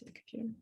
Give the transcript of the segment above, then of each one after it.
to the computer.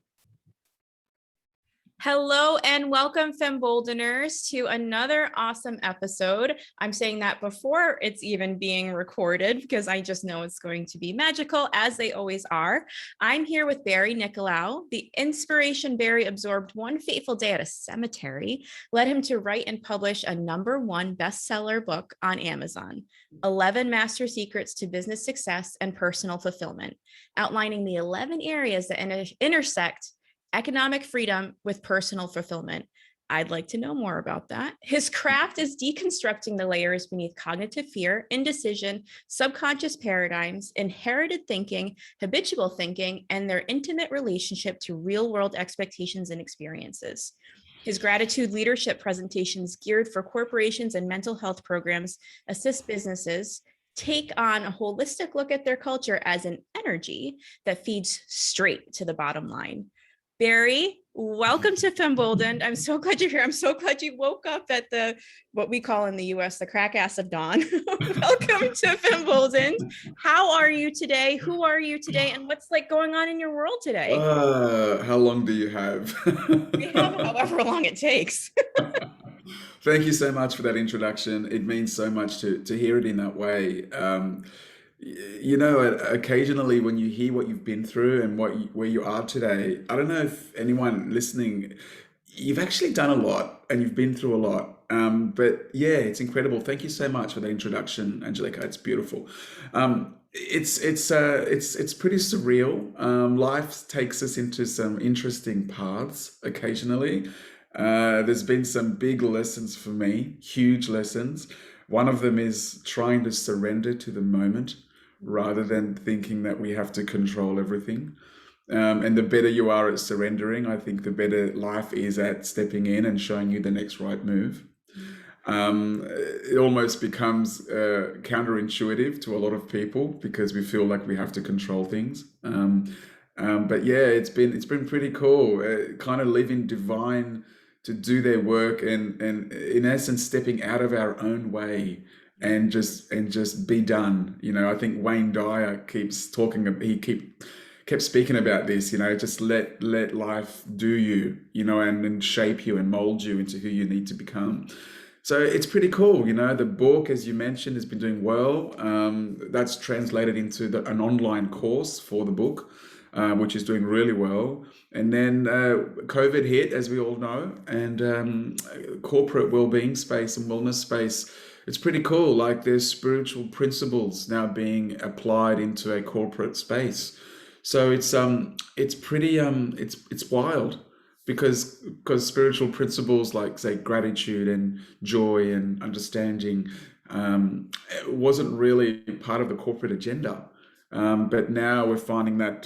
Hello and welcome, Femboldeners, to another awesome episode. I'm saying that before it's even being recorded because I just know it's going to be magical, as they always are. I'm here with Barry Nicolaou. The inspiration Barry absorbed one fateful day at a cemetery led him to write and publish a #1 bestseller book on Amazon, 11 Master Secrets to Business Success and Personal Fulfillment, outlining the 11 areas that intersect economic freedom with personal fulfillment. I'd like to know more about that. His craft is deconstructing the layers beneath cognitive fear, indecision, subconscious paradigms, inherited thinking, habitual thinking, and their intimate relationship to real-world expectations and experiences. His gratitude leadership presentations geared for corporations and mental health programs assist businesses take on a holistic look at their culture as an energy that feeds straight to the bottom line. Barry, welcome to Femboldened. I'm so glad you're here. I'm so glad you woke up at what we call in the US, the crack ass of dawn. Welcome to Femboldened. How are you today? Who are you today? And what's going on in your world today? How long do you have? We have however long it takes. Thank you so much for that introduction. It means so much to hear it in that way. Occasionally when you hear what you've been through and where you are today, I don't know if anyone listening, you've actually done a lot and you've been through a lot. But yeah, it's incredible. Thank you so much for the introduction, Angelica. It's beautiful. It's pretty surreal. Life takes us into some interesting paths occasionally. There's been some big lessons for me, huge lessons. One of them is trying to surrender to the moment rather than thinking that we have to control everything. And the better you are at surrendering, I think the better life is at stepping in and showing you the next right move. It almost becomes counterintuitive to a lot of people because we feel like we have to control things. But yeah, it's been pretty cool. Kind of living divine to do their work and in essence stepping out of our own way and just be done. I think Wayne Dyer keeps talking. Kept speaking about this. Just let life do you. And shape you and mold you into who you need to become. So it's pretty cool. The book, as you mentioned, has been doing well. That's translated into an online course for the book, which is doing really well. And then COVID hit, as we all know, and corporate well-being space and wellness space. It's pretty cool. There's spiritual principles now being applied into a corporate space. So it's pretty it's wild because spiritual principles like say gratitude and joy and understanding wasn't really part of the corporate agenda. But now we're finding that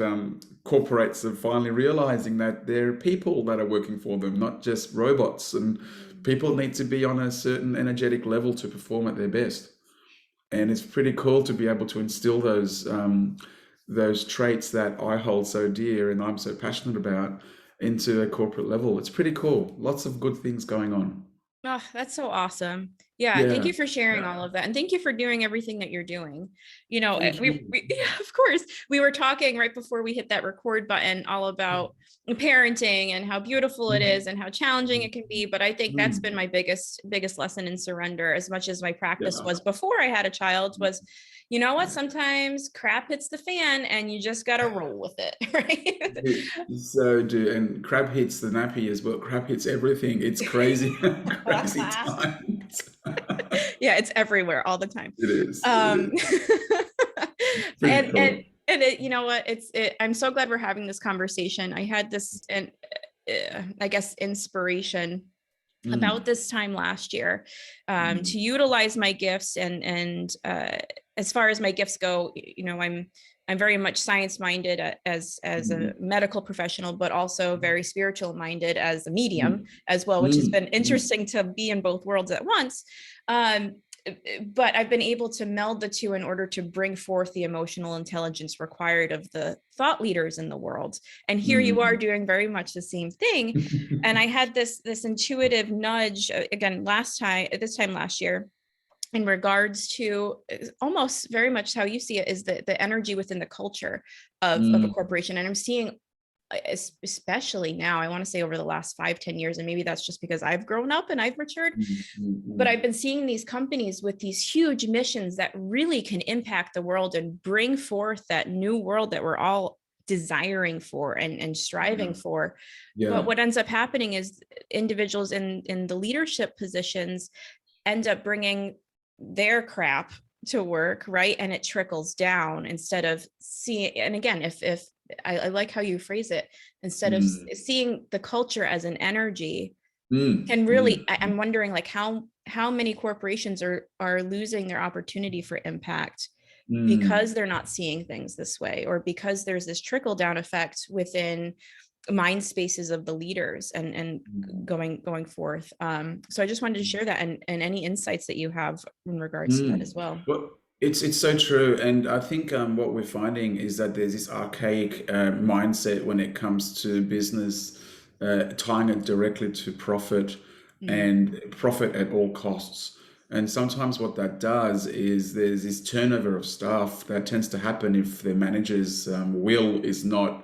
corporates are finally realizing that there are people that are working for them, not just robots, and people need to be on a certain energetic level to perform at their best. And it's pretty cool to be able to instill those traits that I hold so dear and I'm so passionate about into a corporate level. It's pretty cool. Lots of good things going on. Oh, that's so awesome. Yeah, thank Yeah. you for sharing all of that. And thank you for doing everything that you're doing. Thank you. Yeah, of course, we were talking right before we hit that record button all about parenting and how beautiful it is and how challenging it can be. But I think that's been my biggest lesson in surrender, as much as my practice Yeah. was before I had a child, was, you know what, sometimes crap hits the fan and you just got to roll with it, right? So do, and crap hits the nappy as well. Crap hits everything. It's crazy, crazy times. Yeah, it's everywhere all the time. It is. Pretty And cool. it, you know what, I'm so glad we're having this conversation. I had this, and I guess inspiration about this time last year to utilize my gifts and as far as my gifts go, I'm very much science minded as a medical professional, but also very spiritual minded as a medium as well, which has been interesting to be in both worlds at once. But I've been able to meld the two in order to bring forth the emotional intelligence required of the thought leaders in the world. And here you are doing very much the same thing. And I had this intuitive nudge again this time last year, in regards to almost very much how you see it, is the energy within the culture of a corporation. And I'm seeing especially now, I want to say over the last 5-10 years, and maybe that's just because I've grown up and I've matured, Mm, mm, but I've mm. been seeing these companies with these huge missions that really can impact the world and bring forth that new world that we're all desiring for and striving Yeah, for. But yeah. what ends up happening is individuals in the leadership positions end up bringing their crap to work, right? And it trickles down instead of seeing, and again, if I like how you phrase it, instead of Mm, seeing the culture as an energy, mm, can mm, really, I'm wondering like how many corporations are losing their opportunity for impact mm, because they're not seeing things this way, or because there's this trickle down effect within mind spaces of the leaders and mm, going forth. So I just wanted to mm. share that, and any insights that you have in regards to that Mm. as well. Well, it's so true, and I think what we're finding is that there's this archaic mindset when it comes to business, tying it directly to profit Mm, and profit at all costs. And sometimes what that does is there's this turnover of staff that tends to happen if the manager's will is not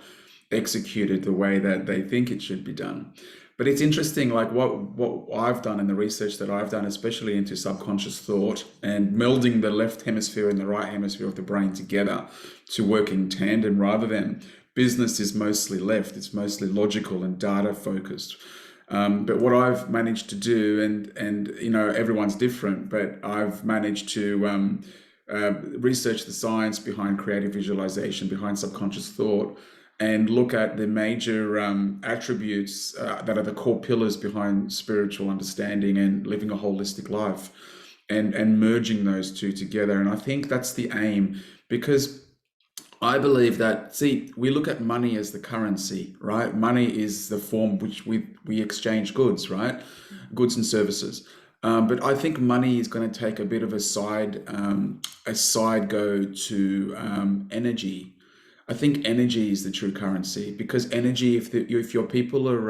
executed the way that they think it should be done. But it's interesting, like what I've done and the research that I've done, especially into subconscious thought and melding the left hemisphere and the right hemisphere of the brain together to work in tandem rather than business is mostly left, it's mostly logical and data focused. But what I've managed to do, and you know, everyone's different, but I've managed to research the science behind creative visualization, behind subconscious thought, and look at the major attributes that are the core pillars behind spiritual understanding and living a holistic life, and merging those two together. And I think that's the aim, because I believe that, see, we look at money as the currency, right? Money is the form which we exchange goods, right? Goods and services. But I think money is going to take a bit of a side go to energy. I think energy is the true currency, because energy, if your people are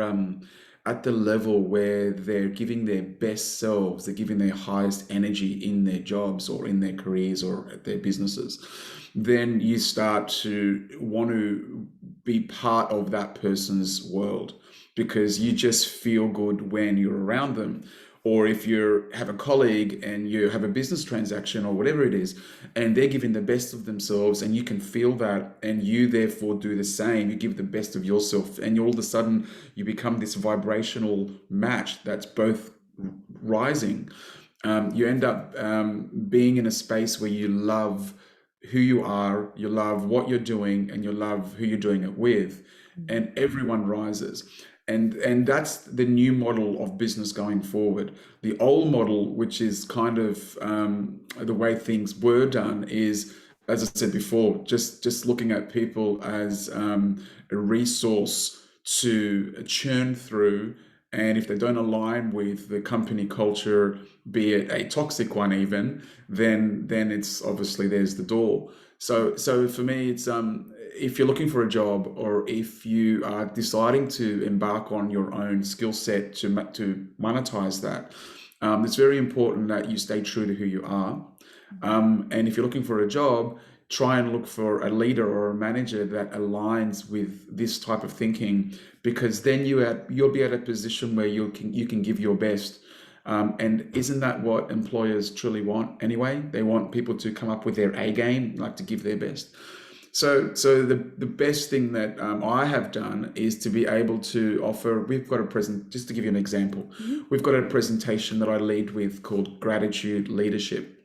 at the level where they're giving their best selves, they're giving their highest energy in their jobs or in their careers or at their businesses, then you start to want to be part of that person's world, because you just feel good when you're around them. Or if you have a colleague and you have a business transaction or whatever it is, and they're giving the best of themselves, and you can feel that, and you therefore do the same, you give the best of yourself, and all of a sudden you become this vibrational match that's both rising. You end up being in a space where you love who you are, you love what you're doing, and you love who you're doing it with, mm, and everyone rises. And that's the new model of business going forward. The old model, which is kind of the way things were done, is, as I said before, just looking at people as a resource to churn through. And if they don't align with the company culture, be it a toxic one even, then it's obviously there's the door. So for me, it's if you're looking for a job, or if you are deciding to embark on your own skill set to monetize that, it's very important that you stay true to who you are. And if you're looking for a job, try and look for a leader or a manager that aligns with this type of thinking, because then you'll be at a position where you can give your best. And isn't that what employers truly want anyway? They want people to come up with their A game, like to give their best. So the best thing that I have done is to be able to offer. We've got a present. Just to give you an example, mhm, we've got a presentation that I lead with called Gratitude Leadership.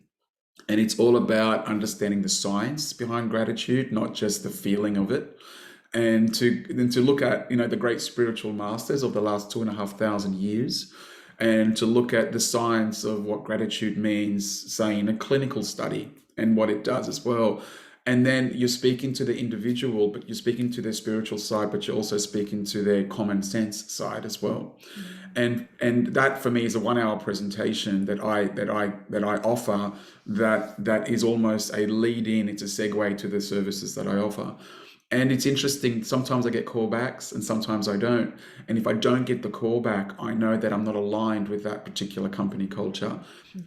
And it's all about understanding the science behind gratitude, not just the feeling of it. And to look at, you know, the great spiritual masters of the last 2,500 years, and to look at the science of what gratitude means, say in a clinical study, and what it does as well. And then you're speaking to the individual, but you're speaking to their spiritual side, but you're also speaking to their common sense side as well. mm, And that for me is a 1 hour presentation that I offer, that is almost a lead in, it's a segue to the services that I offer. And it's interesting, sometimes I get callbacks and sometimes I don't. And if I don't get the callback, I know that I'm not aligned with that particular company culture,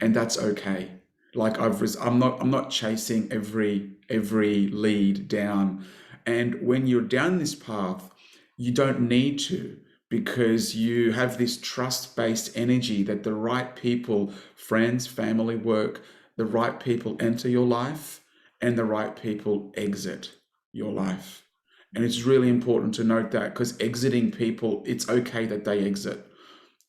and mhm, that's okay. Like I'm not chasing every lead down. And when you're down this path, You don't need to, because you have this trust-based energy that the right people, friends, family, work, the right people enter your life and the right people exit your life. And it's really important to note that, because exiting people, it's okay that they exit.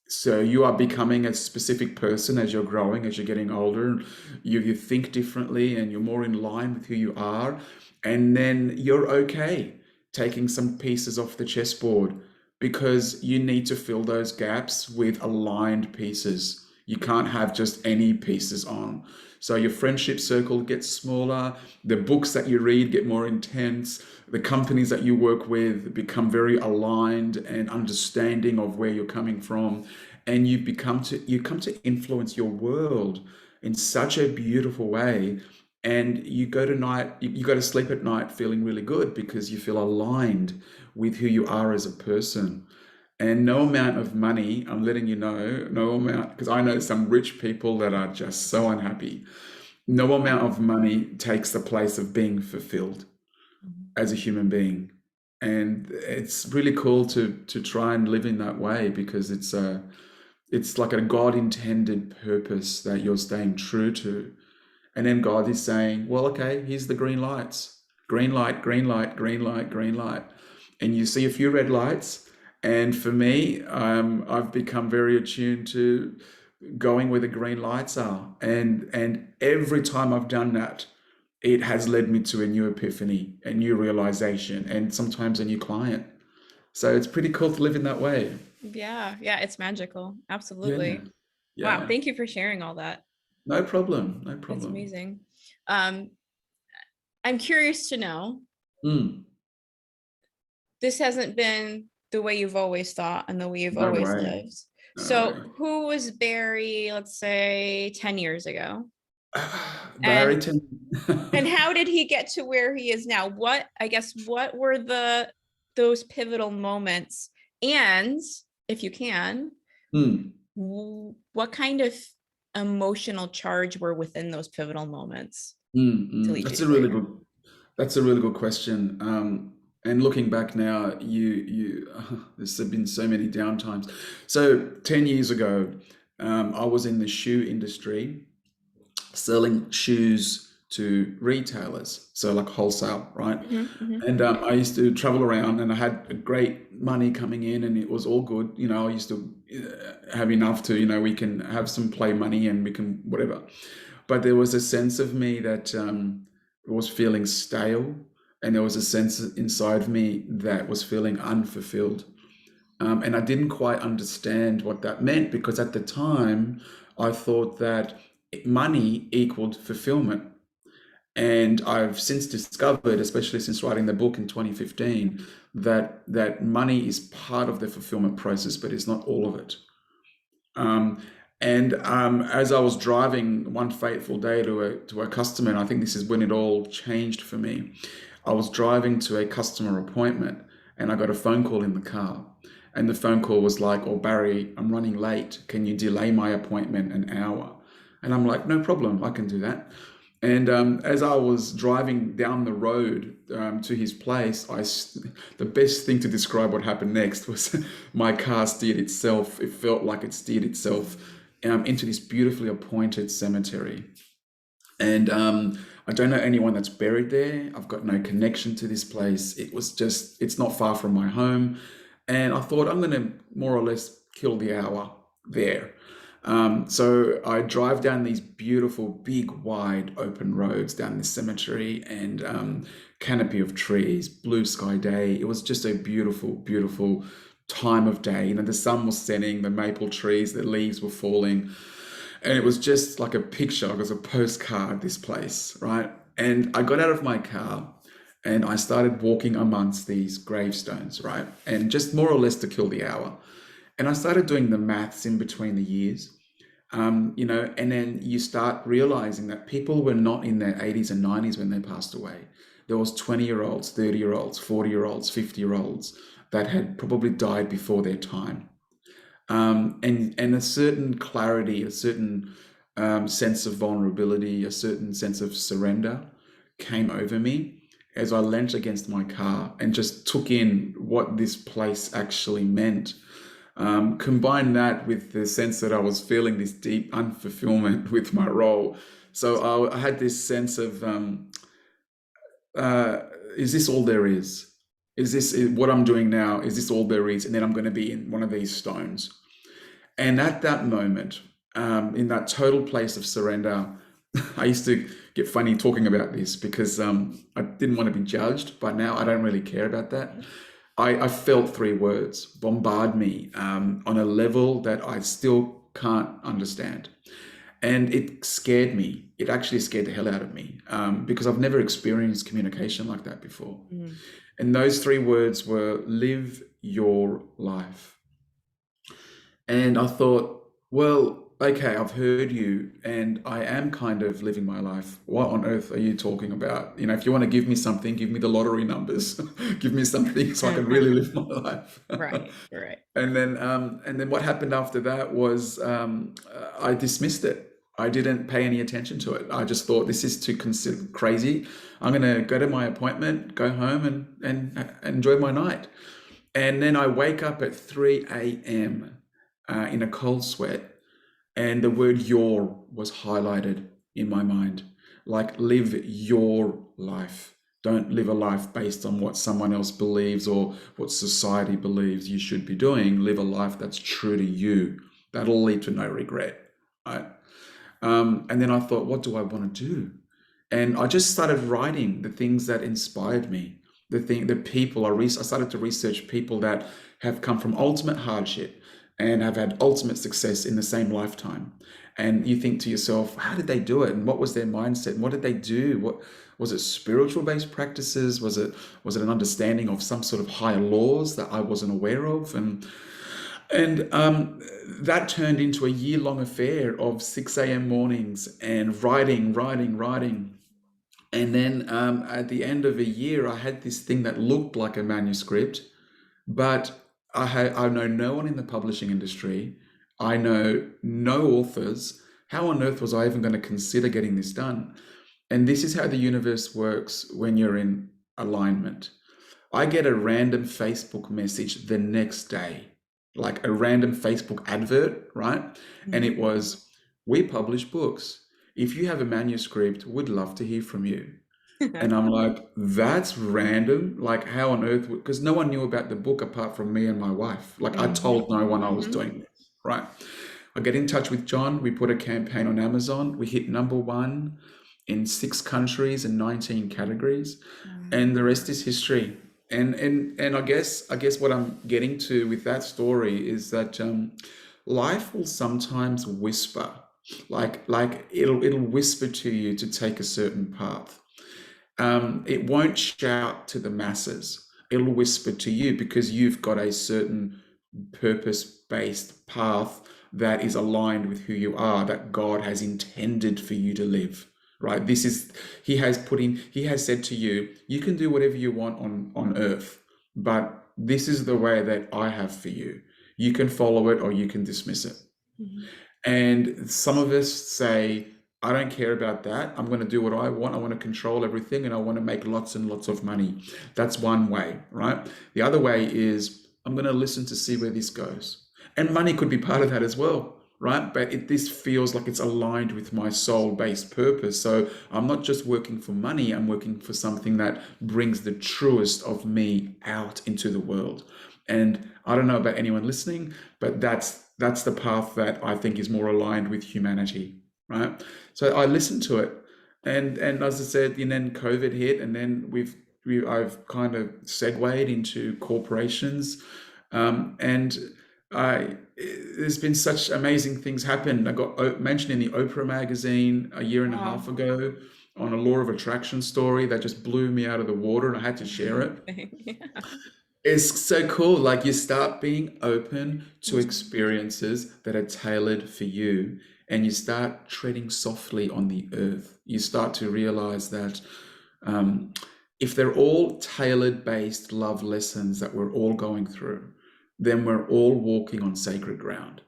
So you are becoming a specific person as you're growing, as you're getting older. You think differently and you're more in line with who you are. And then you're okay taking some pieces off the chessboard, because you need to fill those gaps with aligned pieces. You can't have just any pieces on. So your friendship circle gets smaller, the books that you read get more intense, the companies that you work with become very aligned and understanding of where you're coming from, and you come to influence your world in such a beautiful way. And you go to sleep at night feeling really good, because you feel aligned with who you are as a person. And no amount of money, I'm letting you know, no amount, because I know some rich people that are just so unhappy. No amount of money takes the place of being fulfilled as a human being. And it's really cool to try and live in that way, because it's like a God intended purpose that you're staying true to. And then God is saying, well, okay, here's the green lights. Green light, green light, green light, green light. And you see a few red lights. And for me, I've become very attuned to going where the green lights are. And every time I've done that, it has led me to a new epiphany, a new realization, and sometimes a new client. So it's pretty cool to live in that way. Yeah, yeah, it's magical. Yeah, Absolutely. Wow, yeah. thank you for sharing all that. No problem, no That's problem. amazing. Um, I'm curious to know, Mm, this hasn't been the way you've always thought and the way you've no always way, lived. no way. So, who was Barry, let's say 10 years ago? And Barrington. how did he get to where he is now? What, I guess, what were those pivotal moments? And if you can, Mm, what kind of emotional charge were within those pivotal moments to lead you That's to a where really you're at? good. That's a really good question. And looking back now, there's been so many downtimes. So 10 years ago, I was in the shoe industry, selling shoes to retailers, so like wholesale, right? Mhm, mhm. And I used to travel around, and I had a great money coming in, and it was all good. I used to have enough to, we can have some play money and we can whatever. But there was a sense of me that was feeling stale, and there was a sense inside of me that was feeling unfulfilled. And I didn't quite understand what that meant, because at the time I thought that money equaled fulfillment. And I've since discovered, especially since writing the book in 2015, that money is part of the fulfillment process, but it's not all of it. Um, and as I was driving one fateful day to a customer, and I think this is when it all changed for me. I was driving to a customer appointment, and I got a phone call in the car. And the phone call was like, "Oh, Barry, I'm running late. Can you delay my appointment an hour?" And I'm like, "No problem, I can do that." And as I was driving down the road to his place, the best thing to describe what happened next was my car steered itself. It felt like it steered itself into this beautifully appointed cemetery. And I don't know anyone that's buried there. I've got no connection to this place. It's not far from my home. And I thought, I'm going to more or less kill the hour there. So I drive down these beautiful, big, wide, open roads down this cemetery, and canopy of trees, blue sky day. It was just a beautiful, beautiful time of day. The sun was setting, the maple trees, the leaves were falling. And it was just like a picture, it was a postcard, this place, right? And I got out of my car and I started walking amongst these gravestones, right? And just more or less to kill the hour. And I started doing the maths in between the years, and then you start realizing that people were not in their 80s and 90s when they passed away. There was 20-year-olds, 30-year-olds, 40-year-olds, 50-year-olds that had probably died before their time. And a certain clarity, a certain sense of vulnerability, a certain sense of surrender came over me. as I leant against my car and just took in what this place actually meant. Combine that with the sense that I was feeling this deep unfulfillment with my role. So I had this sense of, uh, is this all there is? Is this what I'm doing now? Is this all there is? And then I'm going to be in one of these stones. And at that moment, in that total place of surrender, I used to get funny talking about this because I didn't want to be judged, but now I don't really care about that. I felt three words bombard me on a level that I still can't understand. And it scared me. It actually scared the hell out of me because I've never experienced communication like that before. Mm. And those three words were live your life. And I thought, well, okay, I've heard you and I am kind of living my life. What on earth are you talking about? If you want to give me something, give me the lottery numbers. Give me something so I can really live my life. Right, right. And then what happened after that was I dismissed it. I didn't pay any attention to it. I just thought this is too crazy. I'm going to go to my appointment, go home and enjoy my night. And then I wake up at 3 a.m. In a cold sweat, and the word your was highlighted in my mind. Like, live your life. Don't live a life based on what someone else believes or what society believes you should be doing. Live a life that's true to you. That'll lead to no regret, right? And then I thought, what do I want to do? And I just started writing the things that inspired me. The people I started to research people that have come from ultimate hardship and have had ultimate success in the same lifetime. And you think to yourself, how did they do it? And what was their mindset? And what did they do? What was it? Spiritual based practices? Was it an understanding of some sort of higher laws that I wasn't aware of? And that turned into a year-long affair of 6 a.m. mornings and writing. And then at the end of a year, I had this thing that looked like a manuscript, but I know no one in the publishing industry. I know no authors. How on earth was I even going to consider getting this done? And this is how the universe works when you're in alignment. I get a random Facebook message the next day, like a random Facebook advert, right? And it was, we publish books. If you have a manuscript, we'd love to hear from you. And I'm like, that's random. Like, how on earth? Because no one knew about the book apart from me and my wife. Like, I told no one I was doing this, right? I get in touch with John. We put a campaign on Amazon. We hit #1 in 6 countries and 19 categories, and the rest is history. And I guess what I'm getting to with that story is that life will sometimes whisper, like it'll whisper to you to take a certain path. It won't shout to the masses. It'll whisper to you because you've got a certain purpose-based path that is aligned with who you are, that God has intended for you to live. Right? He has said to you, you can do whatever you want on earth, but this is the way that I have for you. You can follow it or you can dismiss it. And some of us say, I don't care about that. I'm going to do what I want. I want to control everything and I want to make lots and lots of money. That's one way, right? The other way is I'm going to listen to see where this goes. And money could be part of that as well, right? But this feels like it's aligned with my soul-based purpose. So I'm not just working for money. I'm working for something that brings the truest of me out into the world. And I don't know about anyone listening, but that's the path that I think is more aligned with humanity. Right, so I listened to it, and as I said, and then COVID hit, and then I've kind of segued into corporations, and there's been such amazing things happen. I got mentioned in the Oprah magazine a year and a half ago on a law of attraction story that just blew me out of the water, and I had to share it. It's so cool. Like, you start being open to experiences that are tailored for you, and you start treading softly on the earth. You start to realize that if they're all tailored based love lessons that we're all going through, then we're all walking on sacred ground.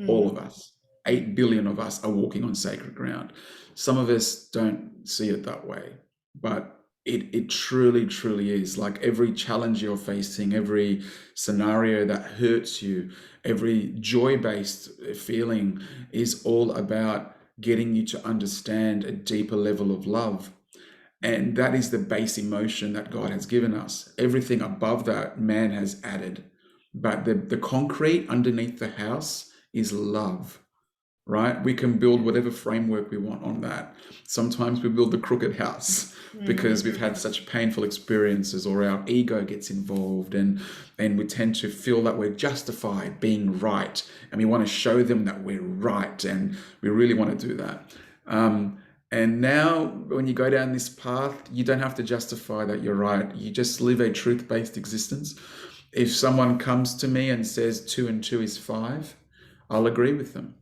All of us, 8 billion of us, are walking on sacred ground. Some of us don't see it that way, but It truly, truly is. Like every challenge you're facing, every scenario that hurts you, every joy-based feeling is all about getting you to understand a deeper level of love. And that is the base emotion that God has given us. Everything above that, man has added. But the concrete underneath the house is love, right? We can build whatever framework we want on that. Sometimes we build the crooked house because we've had such painful experiences, or our ego gets involved, and we tend to feel that we're justified being right, and we want to show them that we're right, and we really want to do that. And now, when you go down this path, you don't have to justify that you're right. You just live a truth-based existence. If someone comes to me and says 2 and 2 is 5, I'll agree with them.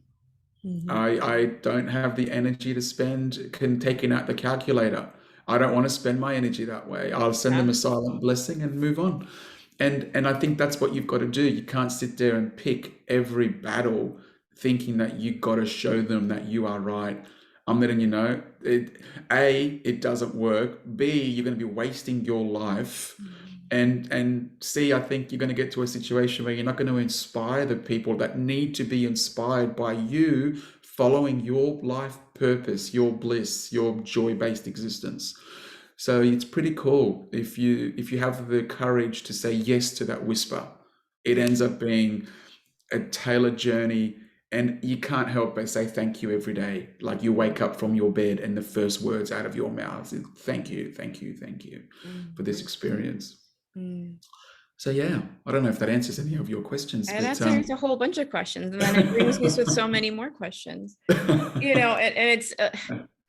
I don't have the energy to spend taking out the calculator. I don't want to spend my energy that way. I'll send them a silent blessing and move on. And I think that's what you've got to do. You can't sit there and pick every battle thinking that you got to show them that you are right. I'm letting you know, it doesn't work. B, you're going to be wasting your life. And C, I think you're going to get to a situation where you're not going to inspire the people that need to be inspired by you following your life purpose, your bliss, your joy-based existence. So it's pretty cool if you have the courage to say yes to that whisper. It ends up being a tailored journey, and you can't help but say thank you every day. Like you wake up from your bed and the first words out of your mouth is thank you, thank you, thank you for this experience. So yeah, I don't know if that answers any of your questions, And but that answers a whole bunch of questions, and then it brings me with so many more questions. And it's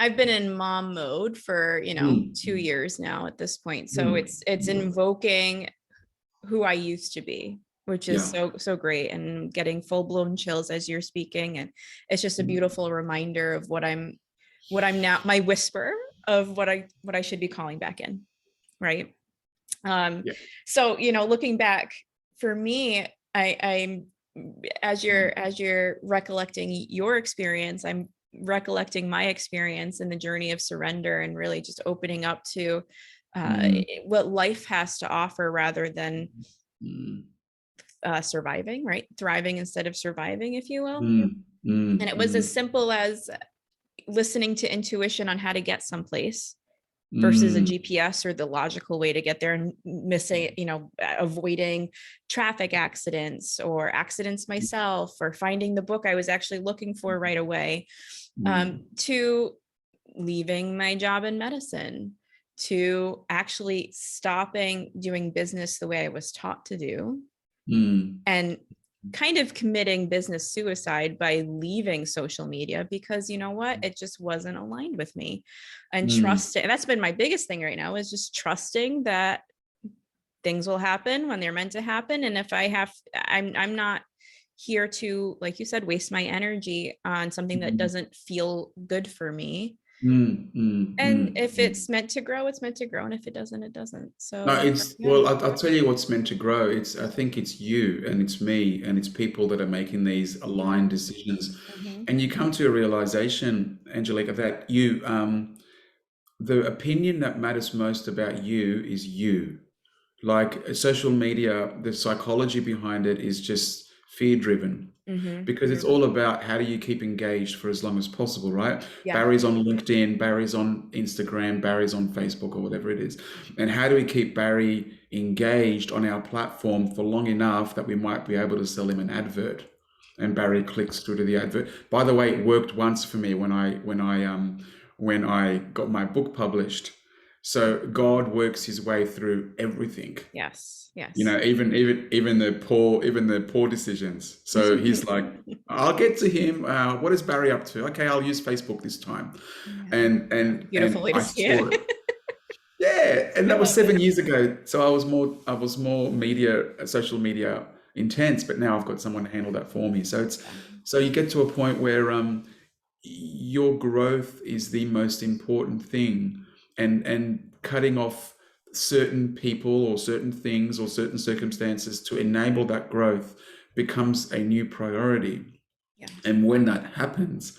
I've been in mom mode for 2 years now at this point, so it's invoking who I used to be, which is so great, and getting full-blown chills as you're speaking, and it's just a beautiful reminder of what I'm now, my whisper of what I should be calling back in, right? So looking back, for me, I'm as you're recollecting your experience, I'm recollecting my experience in the journey of surrender, and really just opening up to what life has to offer, rather than surviving, right? Thriving instead of surviving, if you will. And it was as simple as listening to intuition on how to get someplace versus a GPS or the logical way to get there, and missing, avoiding traffic accidents or accidents myself, or finding the book I was actually looking for right away, to leaving my job in medicine, to actually stopping doing business the way I was taught to do, and kind of committing business suicide by leaving social media, because you know what, it just wasn't aligned with me. And trusting, and that's been my biggest thing right now, is just trusting that things will happen when they're meant to happen. And if I'm not here to, like you said, waste my energy on something that doesn't feel good for me. And if it's meant to grow, it's meant to grow, and if it doesn't, it doesn't. So No, well, I'll tell you what's meant to grow. I think it's you and it's me and it's people that are making these aligned decisions. And you come to a realization, Angelica, that the opinion that matters most about you is you. Like social media, the psychology behind it is just fear driven, because it's all about how do you keep engaged for as long as possible, right? Barry's on LinkedIn, Barry's on Instagram, Barry's on Facebook, or whatever it is. And how do we keep Barry engaged on our platform for long enough that we might be able to sell him an advert? And Barry clicks through to the advert. By the way, it worked once for me when I got my book published. So God works his way through everything. Yes. Even the poor decisions. So he's like, I'll get to him. What is Barry up to? Okay, I'll use Facebook this time. And beautiful way to I see saw it. Yeah, and that was 7 years ago. So I was more social media intense, but now I've got someone to handle that for me. So you get to a point where your growth is the most important thing, and cutting off certain people or certain things or certain circumstances to enable that growth becomes a new priority. And when that happens,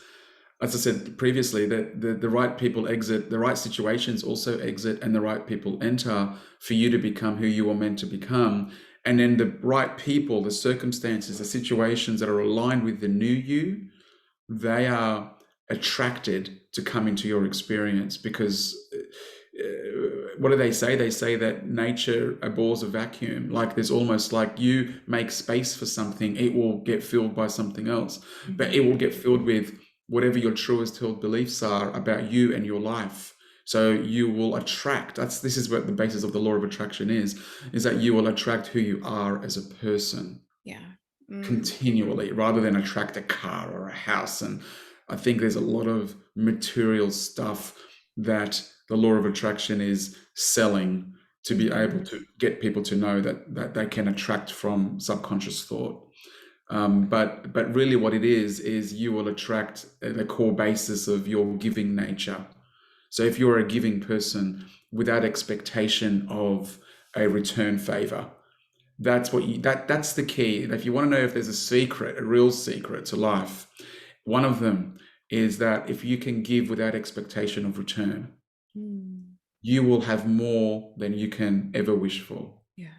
as I said previously, that the right people exit, the right situations also exit, and the right people enter for you to become who you are meant to become. And then the right people, the circumstances, the situations that are aligned with the new you, they are attracted to come into your experience because what do they say? They say that nature abhors a vacuum. Like there's almost like you make space for something, it will get filled by something else, but it will get filled with whatever your truest held beliefs are about you and your life. So you will attract. This is what the basis of the law of attraction is that you will attract who you are as a person Yeah. continually rather than attract a car or a house. And I think there's a lot of material stuff that the law of attraction is selling to be able to get people to know that they can attract from subconscious thought. But really what it is you will attract the core basis of your giving nature. So if you're a giving person without expectation of a return favor, that's the key. If you want to know if there's a secret, a real secret to life, one of them is that if you can give without expectation of return, you will have more than you can ever wish for. Yeah.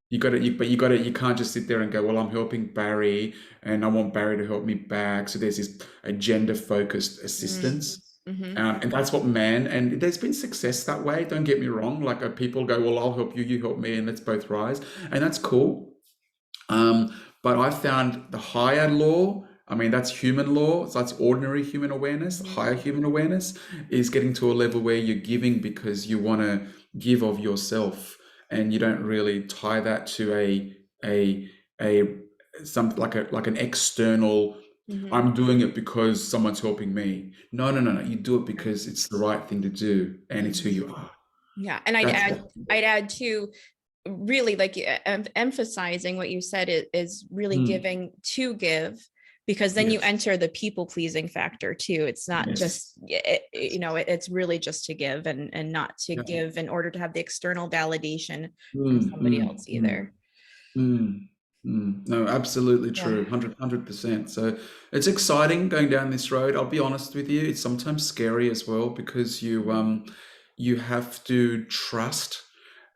You can't just sit there and go, well, I'm helping Barry and I want Barry to help me back. So there's this agenda focused assistance. And that's what and there's been success that way. Don't get me wrong. Like people go, well, I'll help you, you help me, and let's both rise. And that's cool. But I found the higher law, I mean, that's human law. So that's ordinary human awareness. Higher human awareness is getting to a level where you're giving because you want to give of yourself, and you don't really tie that to something like an external. I'm doing it because someone's helping me. No. You do it because it's the right thing to do, and it's who you are. Yeah. And I'd add to really like emphasizing what you said is really giving to give, because then you enter the people pleasing factor too. It's not just, it's really just to give and not to give in order to have the external validation from somebody else either. No, absolutely true. 100%. So it's exciting going down this road. I'll be honest with you. It's sometimes scary as well because you have to trust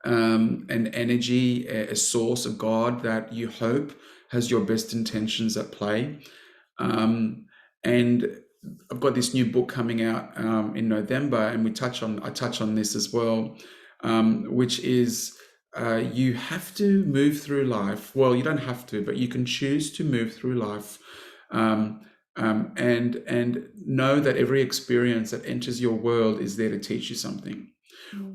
an energy, a source, a God that you hope has your best intentions at play. And I've got this new book coming out in November, and I touch on this as well, which is you have to move through life. Well, you don't have to, but you can choose to move through life, and know that every experience that enters your world is there to teach you something.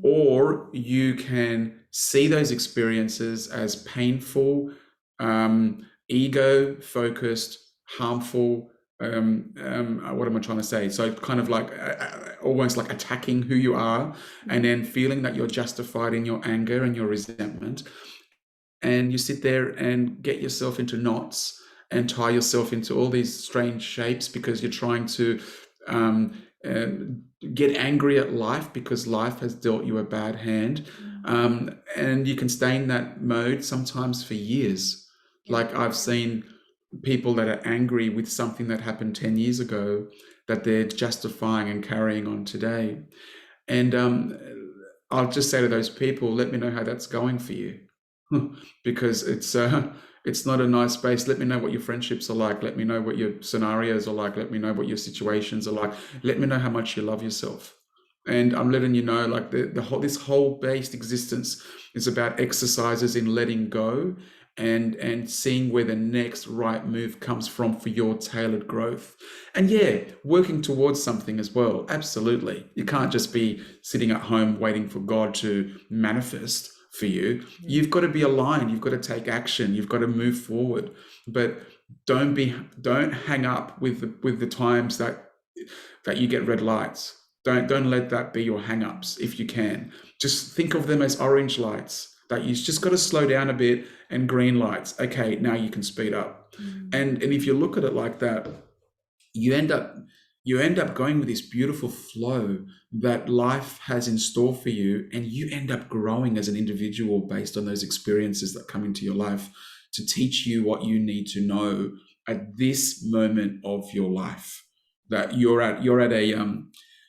Or you can see those experiences as painful, ego-focused, harmful. What am I trying to say? So kind of like almost like attacking who you are, and then feeling that you're justified in your anger and your resentment. And you sit there and get yourself into knots and tie yourself into all these strange shapes because you're trying to get angry at life because life has dealt you a bad hand. And you can stay in that mode sometimes for years. Like I've seen people that are angry with something that happened 10 years ago that they're justifying and carrying on today. And I'll just say to those people, let me know how that's going for you. Because it's not a nice space. Let me know what your friendships are like. Let me know what your scenarios are like. Let me know what your situations are like. Let me know how much you love yourself. And I'm letting you know, like this whole based existence is about exercises in letting go and seeing where the next right move comes from for your tailored growth. And working towards something as well. Absolutely. You can't just be sitting at home waiting for God to manifest for you. You've got to be aligned. You've got to take action. You've got to move forward. But don't hang up with the times that you get red lights. Don't let that be your hang-ups if you can. Just think of them as orange lights that you just got to slow down a bit, and green lights. Okay, now you can speed up. And if you look at it like that, you end up going with this beautiful flow that life has in store for you, and you end up growing as an individual based on those experiences that come into your life to teach you what you need to know at this moment of your life. that you're at a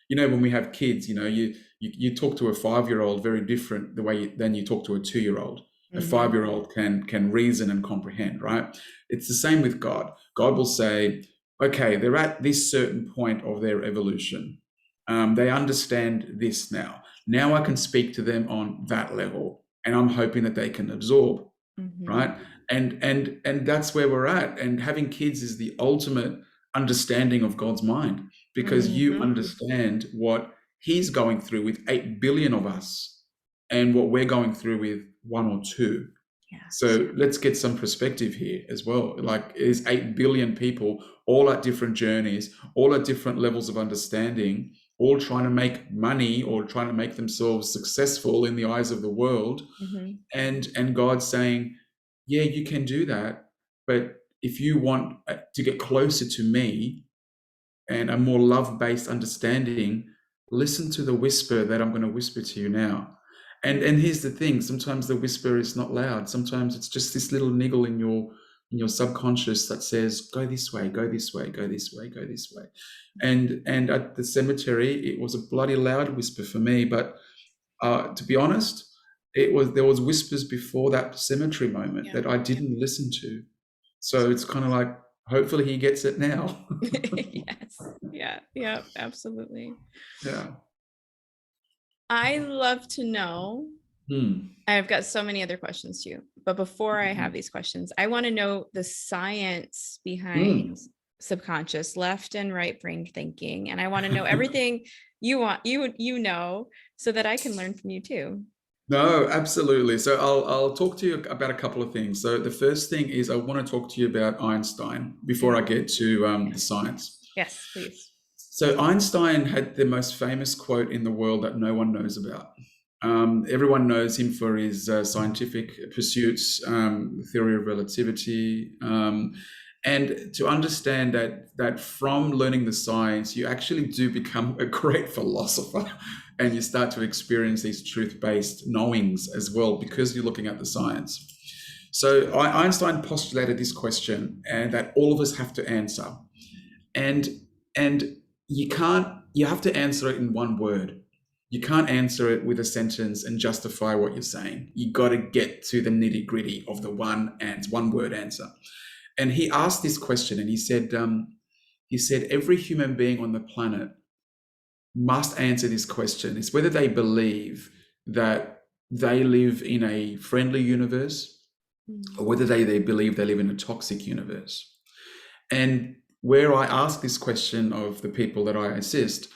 when we have kids, you talk to a 5-year-old very different the way than you talk to a 2-year-old. A Mm-hmm. 5-year-old can reason and comprehend, right? It's the same with God. God will say, okay, they're at this certain point of their evolution. They understand this now. Now I can speak to them on that level, and I'm hoping that they can absorb, Mm-hmm. right? And that's where we're at. And having kids is the ultimate understanding of God's mind, because you Mm-hmm. understand what He's going through with 8 billion of us and what we're going through with one or two. Yes. So let's get some perspective here as well. Like, there's 8 billion people, all at different journeys, all at different levels of understanding, all trying to make money or trying to make themselves successful in the eyes of the world. Mm-hmm. And God's saying, yeah, you can do that, but if you want to get closer to me and a more love-based understanding, listen to the whisper that I'm going to whisper to you now. And here's the thing: sometimes the whisper is not loud. Sometimes it's just this little niggle in your subconscious that says, "Go this way, go this way, go this way, go this way." And at the cemetery, it was a bloody loud whisper for me. But to be honest, there was whispers before that cemetery moment Yeah. that I Yeah. didn't listen to. So it's kind of like, hopefully he gets it now. Yes. Yeah. Yeah. Absolutely. Yeah. I love to know. Hmm. I've got so many other questions too. But before I have Mhm. these questions, I want to know the science behind Hmm. subconscious left and right brain thinking. And I want to know everything you know, so that I can learn from you too. No, absolutely. So I'll talk to you about a couple of things. So the first thing is, I want to talk to you about Einstein before I Yeah. get to the Yes. science. Yes, please. So Einstein had the most famous quote in the world that no one knows about. Everyone knows him for his scientific pursuits, theory of relativity, and to understand that from learning the science, you actually do become a great philosopher, and you start to experience these truth-based knowings as well because you're looking at the science. So Einstein postulated this question, and that all of us have to answer, and and you have to answer it in one word. You can't answer it with a sentence and justify what you're saying. You got to get to the nitty gritty of the one word answer. And he asked this question, and he said every human being on the planet must answer this question. It's whether they believe that they live in a friendly universe, Mm. or whether they believe they live in a toxic universe. And where I ask this question of the people that I assist,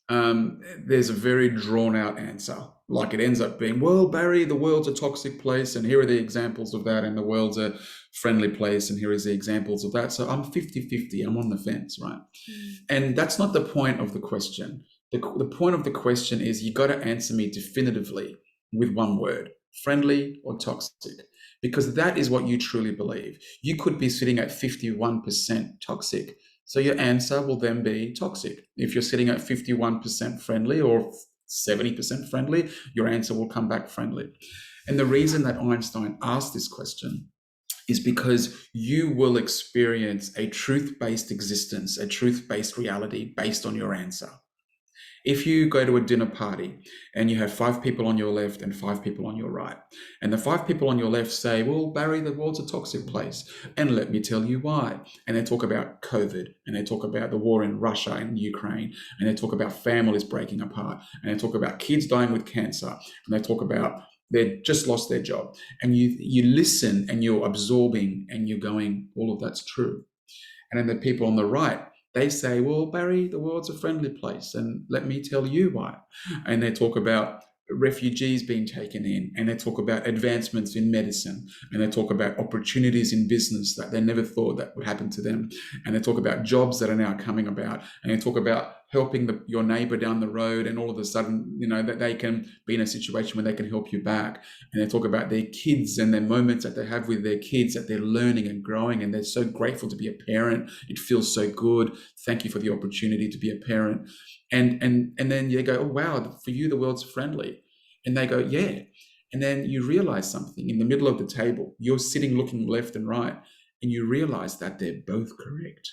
there's a very drawn out answer. Like, it ends up being, well, Barry, the world's a toxic place, and here are the examples of that, and the world's a friendly place, and here is the examples of that. So I'm 50-50, I'm on the fence, right? Mm. And that's not the point of the question. The point of the question is, you got to answer me definitively with one word: friendly or toxic, because that is what you truly believe. You could be sitting at 51% toxic, so your answer will then be toxic. If you're sitting at 51% friendly or 70% friendly, your answer will come back friendly. And the reason that Einstein asked this question is because you will experience a truth-based existence, a truth-based reality based on your answer. If you go to a dinner party and you have 5 people on your left and 5 people on your right, and the 5 people on your left say, well, Barry, the world's a toxic place, and let me tell you why. And they talk about COVID, and they talk about the war in Russia and Ukraine, and they talk about families breaking apart, and they talk about kids dying with cancer, and they talk about they just lost their job. And you listen, and you're absorbing, and you're going, all of that's true. And then the people on the right, they say, well, Barry, the world's a friendly place, and let me tell you why. And they talk about refugees being taken in, and they talk about advancements in medicine, and they talk about opportunities in business that they never thought that would happen to them, and they talk about jobs that are now coming about, and they talk about helping your neighbor down the road, and all of a sudden, that they can be in a situation where they can help you back. And they talk about their kids and their moments that they have with their kids, that they're learning and growing, and they're so grateful to be a parent. It feels so good. Thank you for the opportunity to be a parent. And then you go, oh wow, for you the world's friendly. And they go, yeah. And then you realize something in the middle of the table. You're sitting looking left and right, and you realize that they're both correct.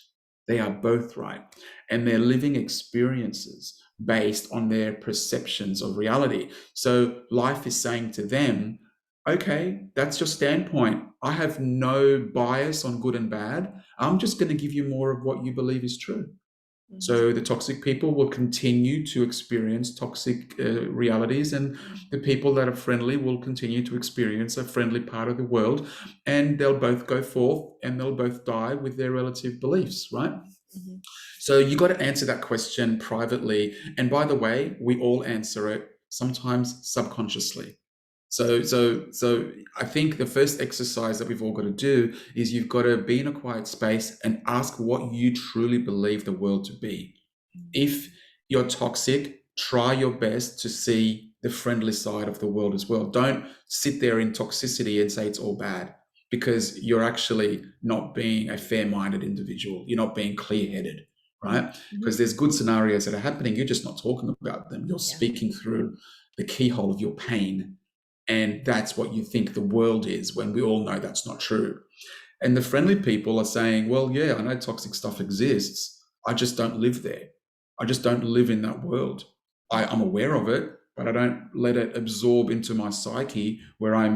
They are both right. And they're living experiences based on their perceptions of reality. So life is saying to them, okay, that's your standpoint. I have no bias on good and bad. I'm just going to give you more of what you believe is true. Mhm. So the toxic people will continue to experience toxic realities, and the people that are friendly will continue to experience a friendly part of the world, and they'll both go forth and they'll both die with their relative beliefs, right? Mhm. So you got to answer that question privately. And by the way, we all answer it sometimes subconsciously. So I think the first exercise that we've all got to do is you've got to be in a quiet space and ask what you truly believe the world to be. If you're toxic, try your best to see the friendly side of the world as well. Don't sit there in toxicity and say it's all bad, because you're actually not being a fair-minded individual. You're not being clear-headed, right? Because Mhm. there's good scenarios that are happening. You're just not talking about them. You're Yeah. speaking through the keyhole of your pain. And that's what you think the world is, when we all know that's not true. And the friendly people are saying, well, yeah, I know toxic stuff exists. I just don't live there. I just don't live in that world. I'm aware of it, but I don't let it absorb into my psyche where I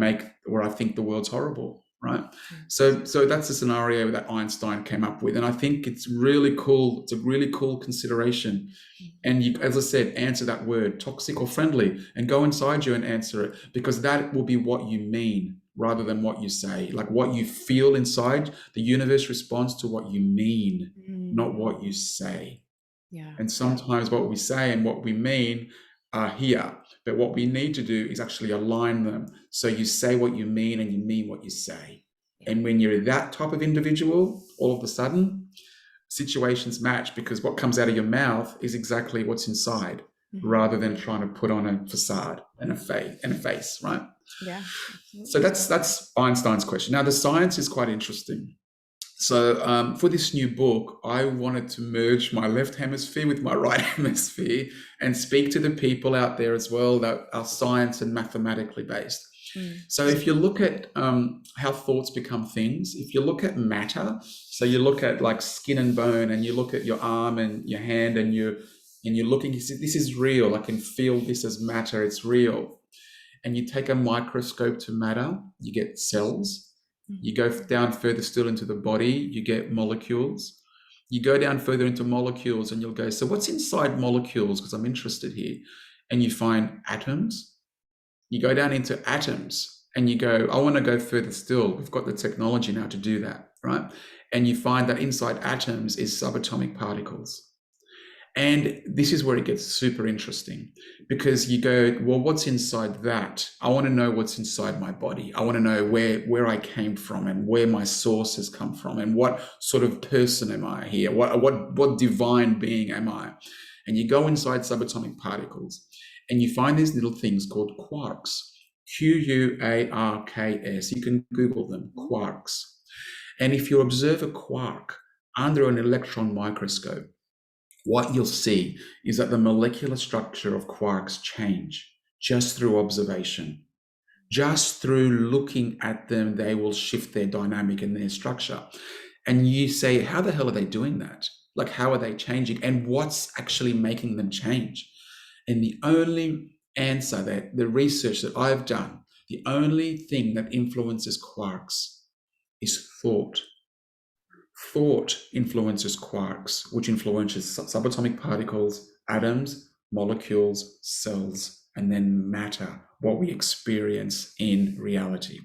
think the world's horrible. Right. So that's a scenario that Einstein came up with. And I think it's really cool. It's a really cool consideration. And you, as I said, answer that word, toxic or friendly, and go inside you and answer it, because that will be what you mean rather than what you say. Like what you feel inside, the universe responds to what you mean, not Mhm. what you say. Yeah. And sometimes what we say and what we mean are here. But what we need to do is actually align them. So you say what you mean and you mean what you say. Yeah. And when you're that type of individual, all of a sudden, situations match, because what comes out of your mouth is exactly what's inside, Mhm. rather than trying to put on a facade and a face, right? Yeah. So Absolutely. that's Einstein's question. Now the science is quite interesting. So for this new book, I wanted to merge my left hemisphere with my right hemisphere and speak to the people out there as well that are science and mathematically based. Mm. So if you look at how thoughts become things, if you look at matter, so you look at like skin and bone, and you look at your arm and your hand, and you're looking, you see, this is real. I can feel this as matter. It's real. And you take a microscope to matter, you get cells. You Mhm. go down further still into the body, you get molecules. You go down further into molecules, and you'll go, so what's inside molecules? Because I'm interested here. And you find atoms. You go down into atoms, and you go, I want to go further still. We've got the technology now to do that, right? And you find that inside atoms is subatomic particles. And this is where it gets super interesting, because you go, well, what's inside that? I want to know what's inside my body. I want to know where I came from and where my source has come from, and what sort of person am I here? What divine being am I? And you go inside subatomic particles, and you find these little things called quarks. QUARKS. You can Google them, quarks. And if you observe a quark under an electron microscope, what you'll see is that the molecular structure of quarks change just through observation. Just through looking at them, they will shift their dynamic and their structure. And you say, how the hell are they doing that? Like, how are they changing? And what's actually making them change? And the only answer, that the research that I've done, the only thing that influences quarks is thought. Thought influences quarks, which influences subatomic particles, atoms, molecules, cells, and then matter, what we experience in reality.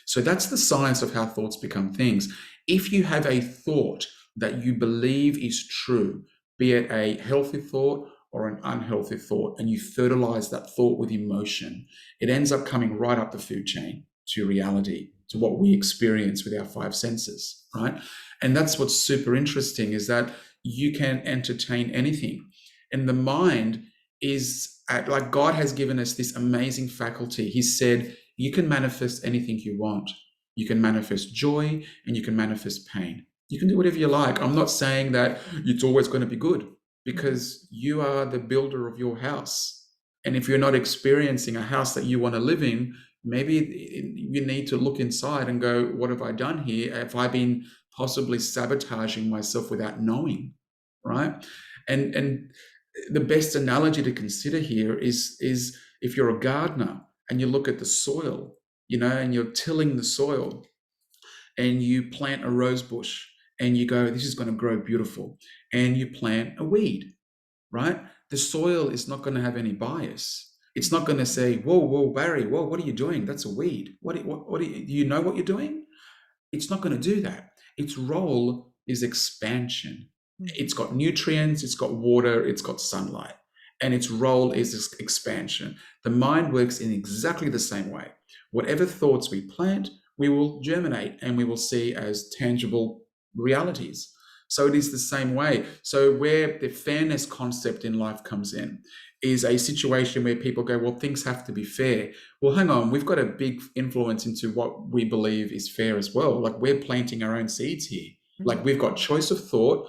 So that's the science of how thoughts become things. If you have a thought that you believe is true, be it a healthy thought or an unhealthy thought, and you fertilize that thought with emotion, it ends up coming right up the food chain to reality, to what we experience with our five senses, right? And that's what's super interesting, is that you can entertain anything. And the mind is like, God has given us this amazing faculty. He said, you can manifest anything you want. You can manifest joy and you can manifest pain. You can do whatever you like. I'm not saying that it's always going to be good, because you are the builder of your house. And if you're not experiencing a house that you want to live in, maybe you need to look inside and go, what have I done here? Have I been possibly sabotaging myself without knowing, right? And the best analogy to consider here is if you're a gardener and you look at the soil, and you're tilling the soil, and you plant a rose bush and you go, this is going to grow beautiful, and you plant a weed, right? The soil is not going to have any bias. It's not going to say, whoa, whoa, Barry, whoa, what are you doing? That's a weed. Do you know what you're doing? It's not going to do that. Its role is expansion. It's got nutrients, it's got water, it's got sunlight, and its role is expansion. The mind works in exactly the same way. Whatever thoughts we plant, we will germinate and we will see as tangible realities. So it is the same way. So where the fairness concept in life comes in is a situation where people go, well, things have to be fair. Well, hang on, we've got a big influence into what we believe is fair as well. Like, we're planting our own seeds here. Like, we've got choice of thought,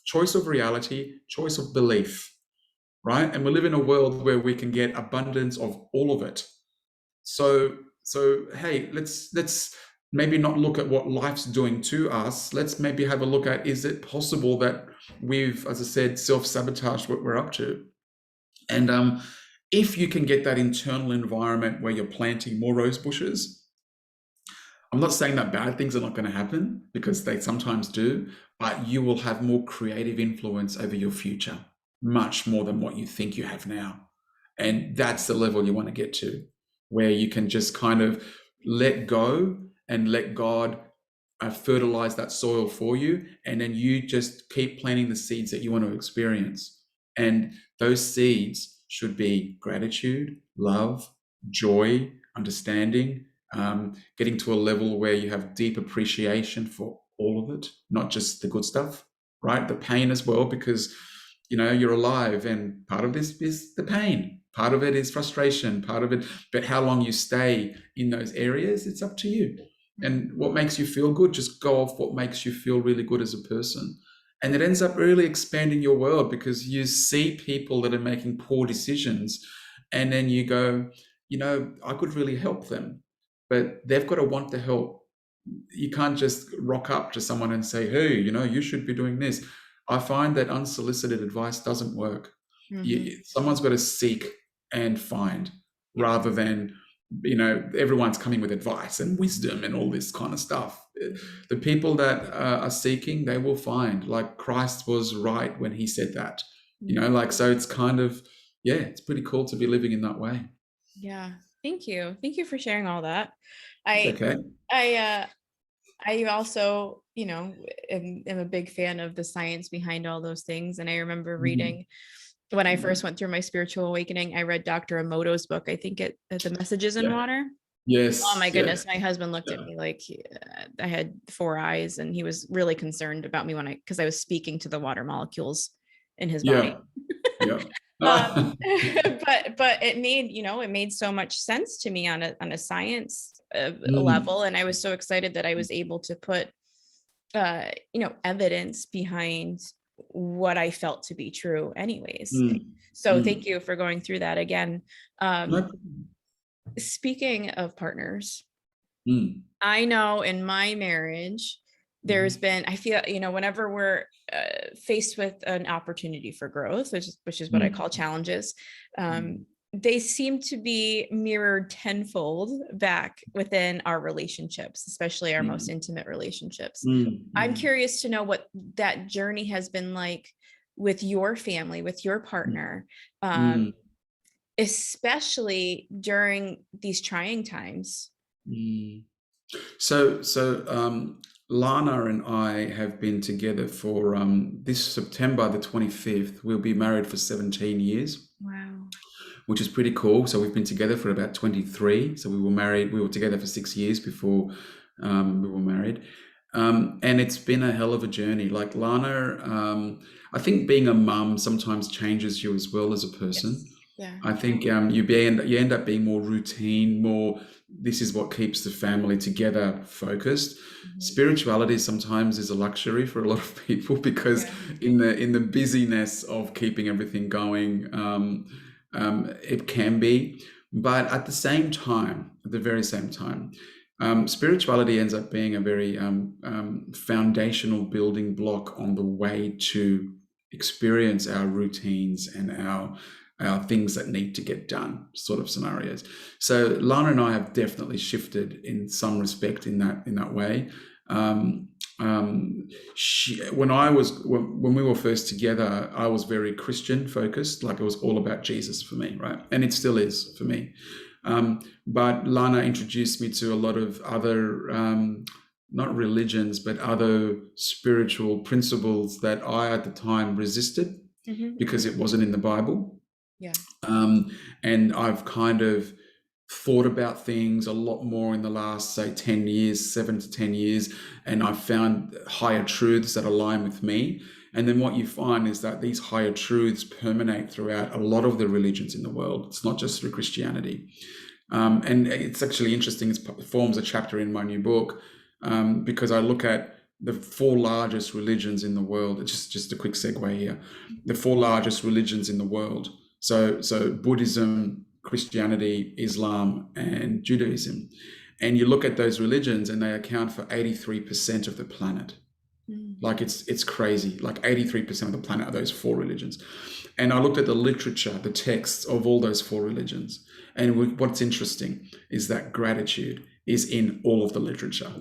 choice of reality, choice of belief, right? And we live in a world where we can get abundance of all of it. So hey, let's maybe not look at what life's doing to us. Let's maybe have a look at, is it possible that we've, as I said, self-sabotaged what we're up to? And if you can get that internal environment where you're planting more rose bushes, I'm not saying that bad things are not going to happen, because they sometimes do, but you will have more creative influence over your future, much more than what you think you have now. And that's the level you want to get to, where you can just kind of let go and let God fertilize that soil for you. And then you just keep planting the seeds that you want to experience. And those seeds should be gratitude, love, joy, understanding, getting to a level where you have deep appreciation for all of it, not just the good stuff, right? The pain as well, because, you're alive, and part of this is the pain. Part of it is frustration, part of it, but how long you stay in those areas, it's up to you. And what makes you feel good, just go off what makes you feel really good as a person. And it ends up really expanding your world, because you see people that are making poor decisions, and then you go, I could really help them, but they've got to want the help. You can't just rock up to someone and say, hey, you should be doing this. I find that unsolicited advice doesn't work. Someone's got to seek and find, rather than, everyone's coming with advice and wisdom and all this kind of stuff. The people that are seeking, they will find. Like, Christ was right when he said that, so it's kind of, it's pretty cool to be living in that way. Yeah. Thank you for sharing all that. It's okay. I also, am a big fan of the science behind all those things. And I remember reading, when I first went through my spiritual awakening, I read Dr. Emoto's book. I think The Messages in Water. Yes. Oh my goodness. My husband looked at me like I had 4 eyes, and he was really concerned about me because I was speaking to the water molecules in his body. Yeah. but it made so much sense to me on a science level. And I was so excited that I was able to put, evidence behind what I felt to be true anyways. So thank you for going through that again. Speaking of partners, I know in my marriage, there's been, I feel, whenever we're faced with an opportunity for growth, which is what I call challenges, they seem to be mirrored tenfold back within our relationships, especially our most intimate relationships. I'm curious to know what that journey has been like with your family, with your partner, especially during these trying times. So Lana and I have been together for this September the 25th. We'll be married for 17 years. Wow. Which is pretty cool. So we've been together for about 23. So we were together for 6 years before we were married. And it's been a hell of a journey. Like, Lana, I think being a mum sometimes changes you as well as a person. Yes. Yeah. I think you end up being more routine, more, this is what keeps the family together focused. Spirituality sometimes is a luxury for a lot of people, because in the busyness of keeping everything going, it can be. But at the very same time, Spirituality ends up being a very foundational building block on the way to experience our routines and our things that need to get done sort of scenarios. So Lana and I have definitely shifted in some respect in that way. Um, when we were first together, I was very Christian focused, like it was all about Jesus for me, right? And it still is for me. But Lana introduced me to a lot of other, not religions, but other spiritual principles that I at the time resisted because it wasn't in the Bible. Yeah. And I've kind of thought about things a lot more in the last, say, 10 years, 7 to 10 years, and I've found higher truths that align with me. And then what you find is that these higher truths permeate throughout a lot of the religions in the world. It's not just through Christianity. And it's actually interesting. It forms a chapter in my new book because I look at the 4 largest religions in the world. It's just a quick segue here. The 4 largest religions in the world. So Buddhism, Christianity, Islam, and Judaism. And you look at those religions and they account for 83% of the planet. Like it's crazy. Like 83% of the planet are those 4 religions. And I looked at the literature, the texts of all those 4 religions. And what's interesting is that gratitude is in all of the literature.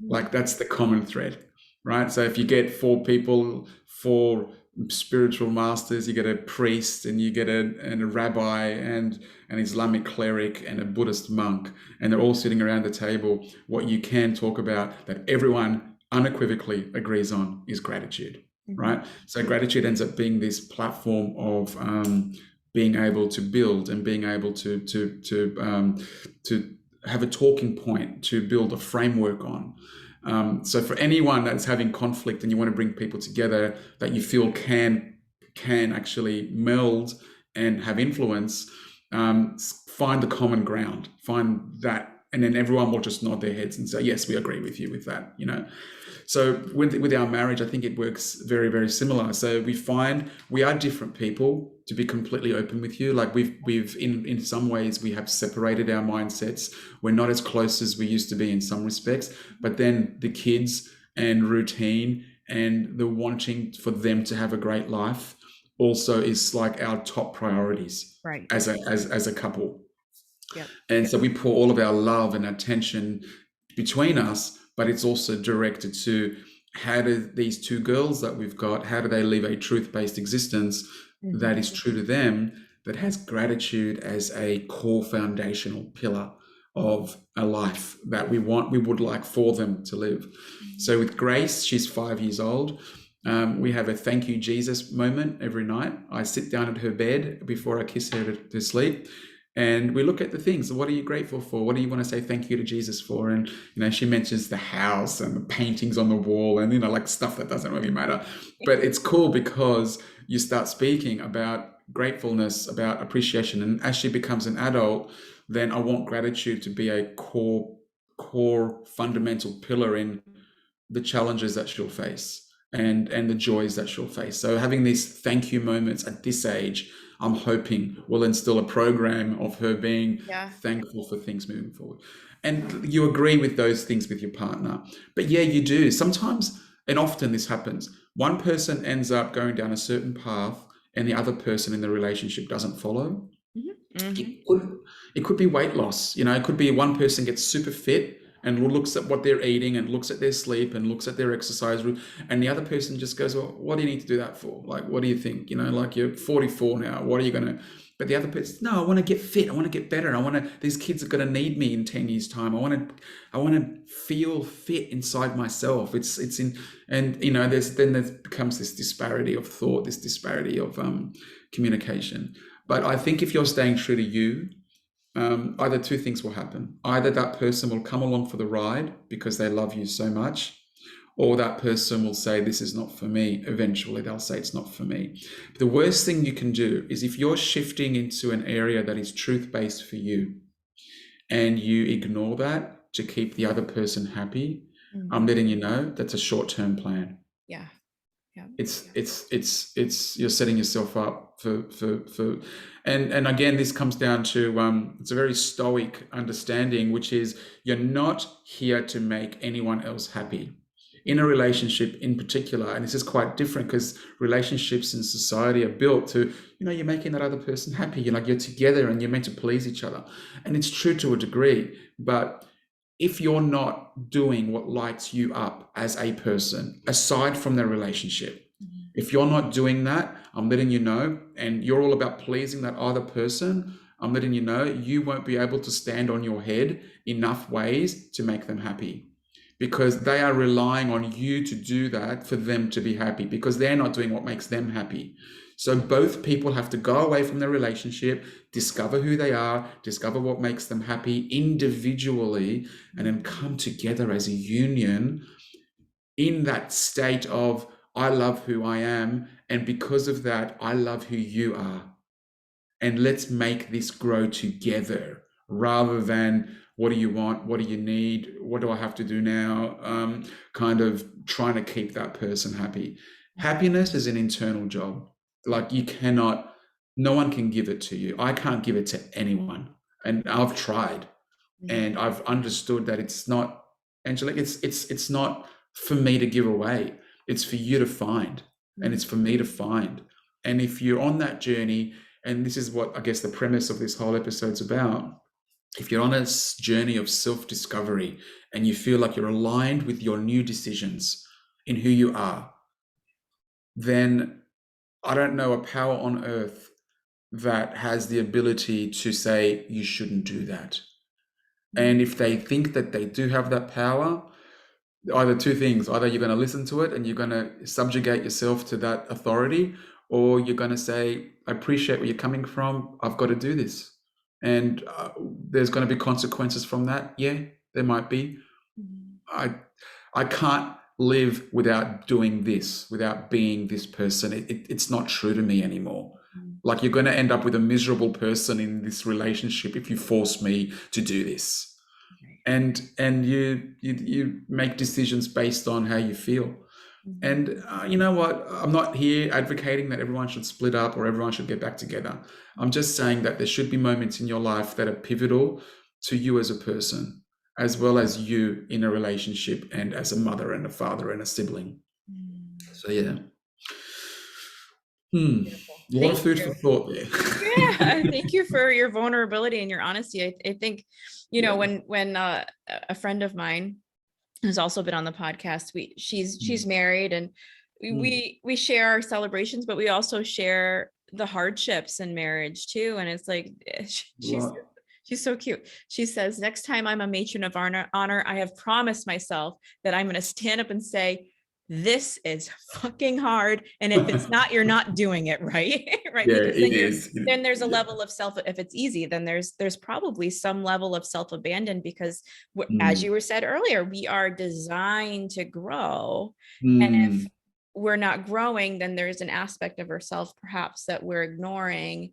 Like that's the common thread, right? So if you get 4 people, 4 spiritual masters, you get a priest and you get a rabbi and an Islamic cleric and a Buddhist monk, and they're all sitting around the table. What you can talk about that everyone unequivocally agrees on is gratitude, right? So gratitude ends up being this platform of being able to build and being able to have a talking point to build a framework on. So for anyone that's having conflict and you want to bring people together that you feel can actually meld and have influence, find the common ground, find that, and then everyone will just nod their heads and say, yes, we agree with you with that, you know. So with our marriage, I think it works very, very similar. So we find we are different people, to be completely open with you. Like we've in some ways we have separated our mindsets. We're not as close as we used to be in some respects, but then the kids and routine and the wanting for them to have a great life also is like our top priorities, right, as a couple. Yep. And so we pour all of our love and attention between us, but it's also directed to how do these 2 girls that we've got, how do they live a truth-based existence that is true to them, that has gratitude as a core foundational pillar of a life that we would like for them to live. So with Grace, she's 5 years old. We have a thank you, Jesus moment every night. I sit down at her bed before I kiss her to sleep. And we look at the things. What are you grateful for? What do you want to say thank you to Jesus for? And, you know, she mentions the house and the paintings on the wall and, you know, like stuff that doesn't really matter. But it's cool because you start speaking about gratefulness, about appreciation. And as she becomes an adult, then I want gratitude to be a core fundamental pillar in the challenges that she'll face and the joys that she'll face. So having these thank you moments at this age, I'm hoping will instill a program of her being thankful for things moving forward. And you agree with those things with your partner. But yeah, you do. Sometimes, and often this happens, one person ends up going down a certain path and the other person in the relationship doesn't follow. It could be weight loss. You know, it could be one person gets super fit and looks at what they're eating and looks at their sleep and looks at their exercise route, and the other person just goes, well, what do you need to do that for? Like, what do you think? You know, like you're 44 now, what are you going to, but the other person, no, I want to get fit. I want to get better. These kids are going to need me in 10 years time. I want to feel fit inside myself. It's in, and you know, there becomes this disparity of thought, this disparity of communication. But I think if you're staying true to you, either 2 things will happen. Either that person will come along for the ride because they love you so much, or that person will say, this is not for me. Eventually they'll say it's not for me. But the worst thing you can do is if you're shifting into an area that is truth-based for you and you ignore that to keep the other person happy, I'm letting you know that's a short-term plan. Yeah. Yeah. It's you're setting yourself up for and again, this comes down to it's a very stoic understanding, which is you're not here to make anyone else happy in a relationship in particular. And this is quite different because relationships in society are built to, you're making that other person happy. You're together and you're meant to please each other, and it's true to a degree. But if you're not doing what lights you up as a person, aside from the relationship, if you're not doing that, I'm letting you know, and you're all about pleasing that other person, I'm letting you know, you won't be able to stand on your head enough ways to make them happy, because they are relying on you to do that for them to be happy, because they're not doing what makes them happy. So both people have to go away from their relationship, discover who they are, discover what makes them happy individually, and then come together as a union in that state of, I love who I am, and because of that, I love who you are. And let's make this grow together, rather than, what do you want? What do you need? What do I have to do now? Kind of trying to keep that person happy. Happiness is an internal job. Like, no one can give it to you. I can't give it to anyone. And I've tried, and I've understood that it's not, Angelique, it's not for me to give away. It's for you to find, and it's for me to find. And if you're on that journey, and this is what I guess the premise of this whole episode's about, if you're on a journey of self-discovery and you feel like you're aligned with your new decisions in who you are, then I don't know a power on earth that has the ability to say you shouldn't do that. And if they think that they do have that power, either two things: either you're going to listen to it and you're going to subjugate yourself to that authority, or you're going to say, I appreciate where you're coming from, I've got to do this. And there's going to be consequences from that. Yeah, there might be. I can't live without doing this, without being this person. It's not true to me anymore. Like, you're going to end up with a miserable person in this relationship if you force me to do this. And you make decisions based on how you feel. And you know what? I'm not here advocating that everyone should split up or everyone should get back together. I'm just saying that there should be moments in your life that are pivotal to you as a person, as well as you in a relationship, and as a mother and a father and a sibling. So yeah. A lot of food for thought there. Yeah, thank you for your vulnerability and your honesty. I think, when a friend of mine who's also been on the podcast, she's married, and we share our celebrations, but we also share the hardships in marriage too. And it's like, she's so cute. She says, next time I'm a matron of honor, I have promised myself that I'm going to stand up and say, this is fucking hard. And if it's not, you're not doing it right. Right. Yeah, Because it is. then there's a level of if it's easy, then there's probably some level of self-abandon, because as you were said earlier, we are designed to grow. And if we're not growing, then there's an aspect of ourselves perhaps that we're ignoring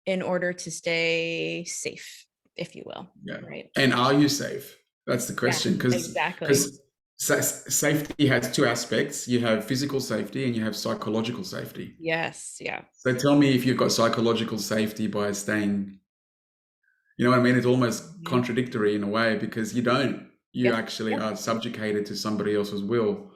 in order to stay safe, if you will. Yeah. Right. And are you safe? That's the question. Exactly. Safety has two aspects. You have physical safety and you have psychological safety. Yes. Yeah. So tell me if you've got psychological safety by staying, you know what I mean? It's almost contradictory in a way, because you don't. You actually are subjugated to somebody else's will.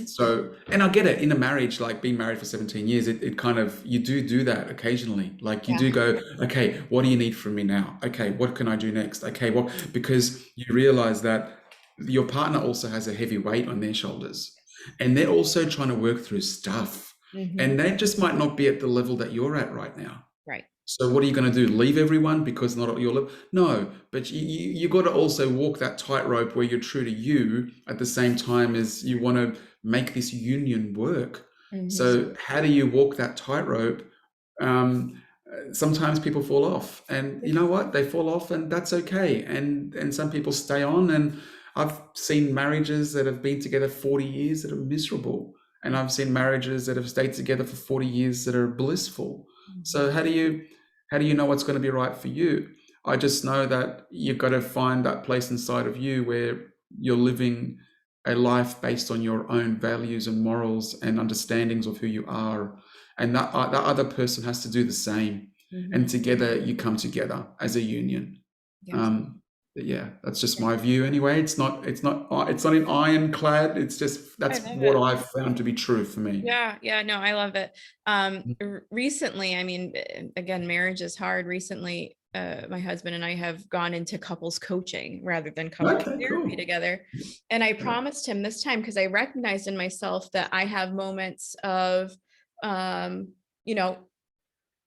So, and I get it, in a marriage, like being married for 17 years, it kind of, you do that occasionally. Like, you do go, okay, what do you need from me now? Okay, what can I do next? Okay, well, because you realize that your partner also has a heavy weight on their shoulders, and they're also trying to work through stuff, and they just might not be at the level that you're at right now. Right. So what are you going to do? Leave everyone because not at your level? No, but you got to also walk that tightrope where you're true to you at the same time as you want to make this union work. So how do you walk that tightrope? Sometimes people fall off, and you know what? They fall off, and that's okay. And some people stay on, and I've seen marriages that have been together 40 years that are miserable. And I've seen marriages that have stayed together for 40 years that are blissful. So how do you know what's going to be right for you? I just know that you've got to find that place inside of you where you're living a life based on your own values and morals and understandings of who you are. And that other person has to do the same. And Mhm. together you come together as a union. Yes. But yeah, that's just Yeah. my view anyway. It's not an ironclad. It's just I that's love what it. I've found to be true for me. Yeah, yeah, no, I love it. Recently, I mean, again, marriage is hard. Recently, my husband and I have gone into couples coaching rather than couples Okay, therapy cool. together. And I Yeah. promised him this time because I recognized in myself that I have moments of, um, you know,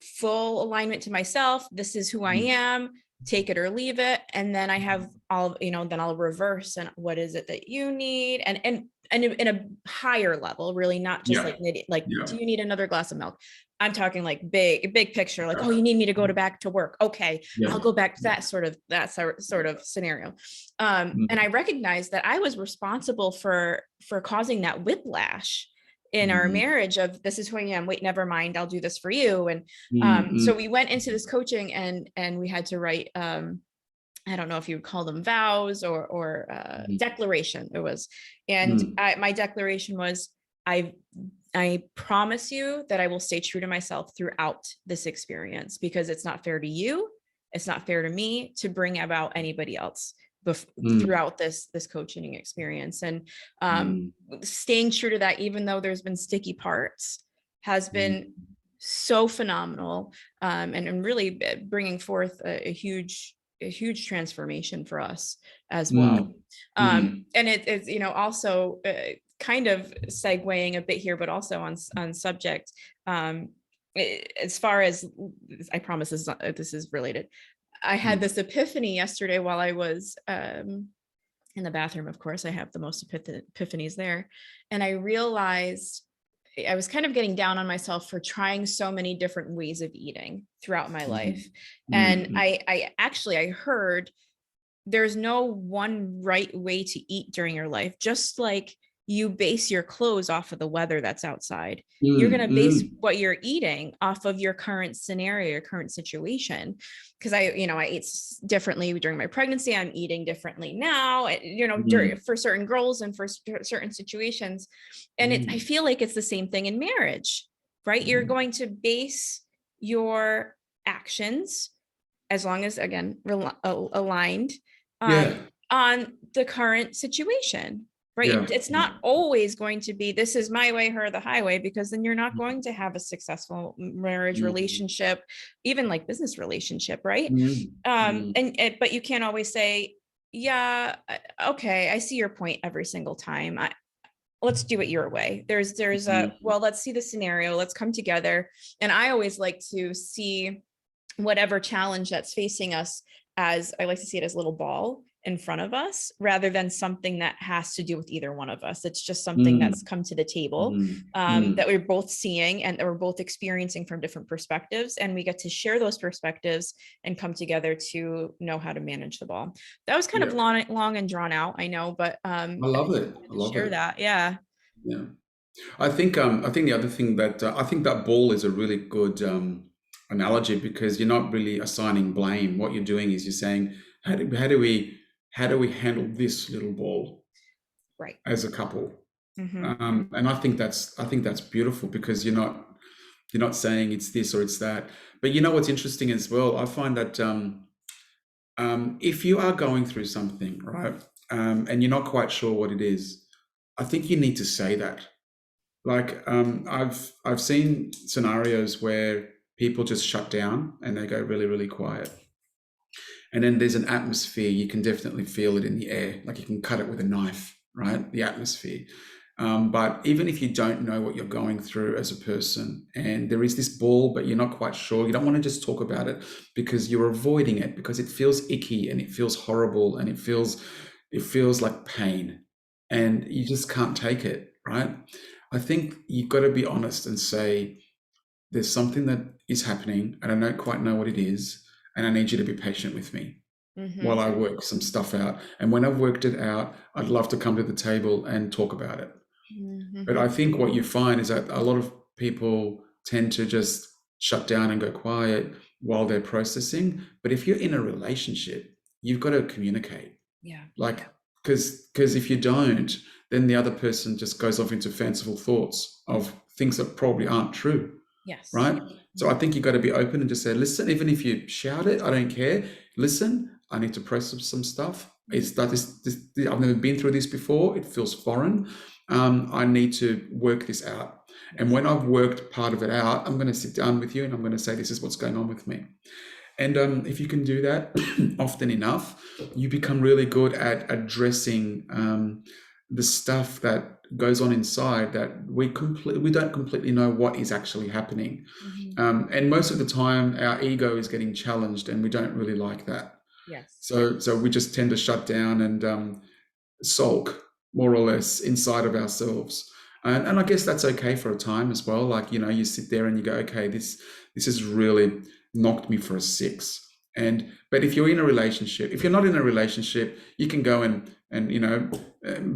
full alignment to myself. This is who I Mm. am, take it or leave it. And then I have all, then I'll reverse and what is it that you need? And in a higher level, really not just Yeah. like like, Yeah. do you need another glass of milk? I'm talking like big picture, like, oh, you need me to go to back to work. Okay, Yeah. I'll go back to that sort of scenario. And Mm. I recognized that I was responsible for causing that whiplash in our Mm. marriage of this is who I am. Wait, never mind. I'll do this for you. And Mm. so Mm. we went into this coaching and we had to write I don't know if you would call them vows or Mm. declaration it was. And Mm. my declaration was I I promise you that I will stay true to myself throughout this experience because it's not fair to you. It's not fair to me to bring about anybody else Mm. throughout this coaching experience. And um, Mm. staying true to that, even though there's been sticky parts, has Mm. been so phenomenal, and really bringing forth a huge transformation for us as well. Mm. Mm. And it's also kind of segueing a bit here, but also on subject. As far as I promise this is related. I had Mm. this epiphany yesterday while I was in the bathroom. Of course, I have the most epiphanies there, and I realized I was kind of getting down on myself for trying so many different ways of eating throughout my Mm. life. And Mm. I heard there's no one right way to eat during your life. Just like you base your clothes off of the weather that's outside, you're Mm. going to base Mm. what you're eating off of your current scenario, your current situation. Because I ate differently during my pregnancy. I'm eating differently now, Mm. for certain goals and for certain situations. And I Mm. feel like it's the same thing in marriage, right? You're Mm. going to base your actions, as long as again aligned, um, Yeah. on the current situation, right? Yeah. It's Yeah. not always going to be this is my way or the highway, because then you're not going to have a successful marriage, Mm. relationship, even like business relationship, right? Mm. Mm. But you can't always say, yeah, okay, I see your point every single time. Let's do it your way. There's a, Mm. well, let's see the scenario, let's come together. And I always like to see whatever challenge that's facing us, as I like to see it as a little ball in front of us, rather than something that has to do with either one of us. It's just something Mm. that's come to the table, Mm. Mm. that we're both seeing and that we're both experiencing from different perspectives, and we get to share those perspectives and come together to know how to manage the ball. That was kind of Yeah. long and drawn out, I know, but I I love just it. wanted I to love share it. that. Yeah. Yeah. I think the other thing that I think that ball is a really good analogy because you're not really assigning blame. What you're doing is you're saying, how do we handle this little ball Right. as a couple? Mm-hmm. And I think that's beautiful because you're not saying it's this or it's that. But you know what's interesting as well? I find that if you are going through something, right, and you're not quite sure what it is, I think you need to say that. Like I've seen scenarios where people just shut down and they go really, really quiet. And then there's an atmosphere, you can definitely feel it in the air, like you can cut it with a knife, right? The atmosphere. But even if you don't know what you're going through as a person and there is this ball, but you're not quite sure, you don't want to just talk about it because you're avoiding it because it feels icky and it feels horrible and it feels like pain and you just can't take it, right? I think you've got to be honest and say, there's something that is happening and I don't quite know what it is. And I need you to be patient with me Mm-hmm. while I work some stuff out. And when I've worked it out, I'd love to come to the table and talk about it. But Mm-hmm. I think what you find is that a lot of people tend to just shut down and go quiet while they're processing. But if you're in a relationship, you've got to communicate. Yeah. Like, because if you don't, then the other person just goes off into fanciful thoughts of things that probably aren't true, Yes. right? So I think you've got to be open and just say, listen, even if you shout it, I don't care. Listen, I need to process some stuff. It's that I've never been through this before. It feels foreign. I need to work this out. And when I've worked part of it out, I'm going to sit down with you and I'm going to say, this is what's going on with me. And if you can do that often enough, you become really good at addressing the stuff that goes on inside that we don't completely know what is actually happening. And most of the time, our ego is getting challenged, and we don't really like that. Yes. So we just tend to shut down and sulk more or less inside of ourselves. And I guess that's okay for a time as well. Like, you sit there and you go, okay, this has really knocked me for a six. But if you're in a relationship, if you're not in a relationship, you can go and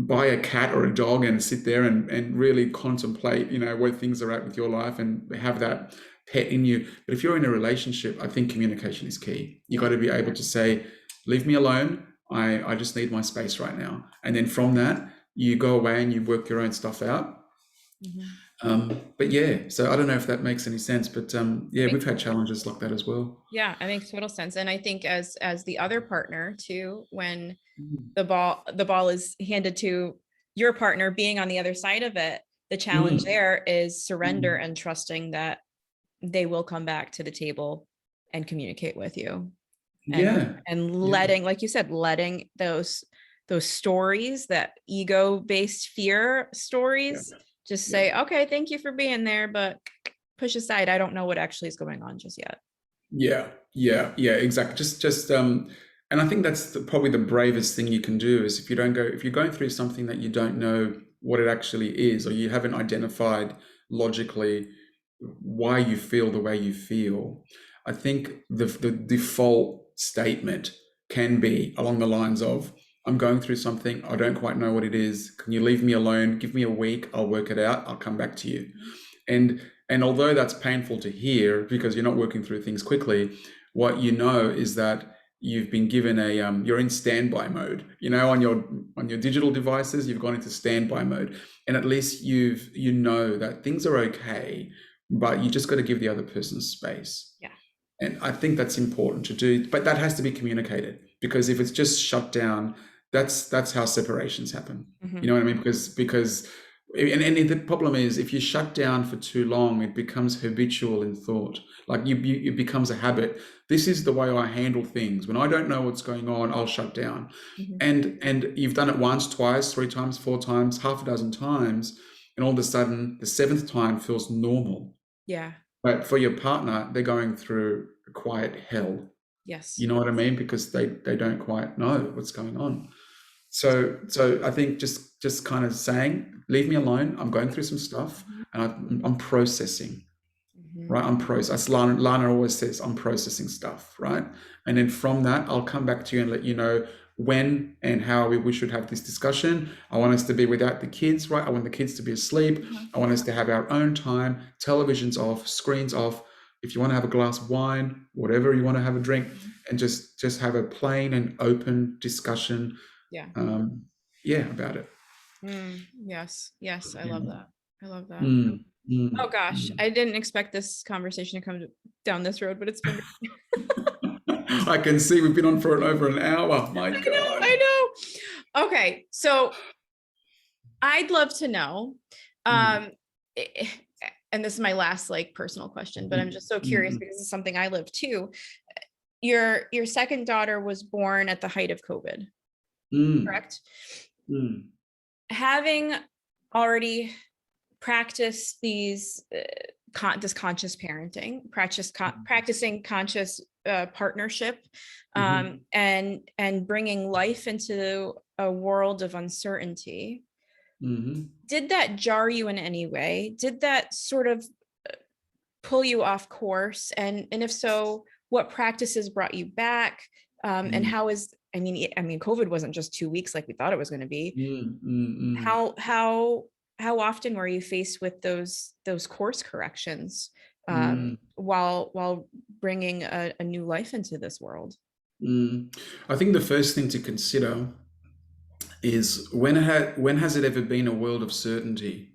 buy a cat or a dog and sit there and really contemplate, where things are at with your life and have that pet in you. But if you're in a relationship, I think communication is key. You got to be able to say, leave me alone. I just need my space right now. And then from that, you go away and you work your own stuff out. But yeah, so I don't know if that makes any sense, but yeah, we've had challenges like that as well. Yeah, it makes total sense. And I think as the other partner too, when the ball is handed to your partner, being on the other side of it, the challenge there is surrender and trusting that they will come back to the table and communicate with you. And letting, like you said, letting those stories, that ego-based fear stories, just say, okay, thank you for being there, but push aside. I don't know what actually is going on just yet. Yeah, exactly. Just and I think that's probably the bravest thing you can do is if you're going through something that you don't know what it actually is, or you haven't identified logically why you feel the way you feel. I think the default statement can be along the lines of, I'm going through something, I don't quite know what it is. Can you leave me alone? Give me a week, I'll work it out, I'll come back to you. And although that's painful to hear because you're not working through things quickly, what you know is that you've been given you're in standby mode. On your digital devices, you've gone into standby mode, and at least you know that things are okay, but you just got to give the other person space. Yeah. And I think that's important to do, but that has to be communicated, because if it's just shut down, that's how separations happen. You know what I mean? Because and the problem is, if you shut down for too long, it becomes habitual in thought. Like it becomes a habit. This is the way I handle things. When I don't know what's going on, I'll shut down. And you've done it once, twice, three times, four times, half a dozen times, and all of a sudden the seventh time feels normal. Yeah. But for your partner, they're going through a quiet hell. Yes. You know what I mean? Because they don't quite know what's going on. So I think just kind of saying, leave me alone. I'm going through some stuff, and I'm processing, right? As Lana always says, I'm processing stuff, right? And then from that, I'll come back to you and let you know when and how we should have this discussion. I want us to be without the kids, right? I want the kids to be asleep. I want us to have our own time, televisions off, screens off. If you want to have a glass of wine, whatever you want to have a drink, and just have a plain and open discussion. About it. Yes, I love that. Oh gosh, I didn't expect this conversation to come down this road, but it's been I can see we've been on for over an hour. My God. I know. Okay, so I'd love to know, and this is my last personal question, but I'm just so curious because it's something I live too. Your second daughter was born at the height of COVID, correct? Having already practiced this conscious parenting, practicing conscious partnership, and bringing life into a world of uncertainty. Did that jar you in any way? Did that sort of pull you off course? And if so, what practices brought you back? And how is, I mean, COVID wasn't just 2 weeks like we thought it was going to be. How often were you faced with those course corrections while bringing a new life into this world? I think the first thing to consider is when has it ever been a world of certainty?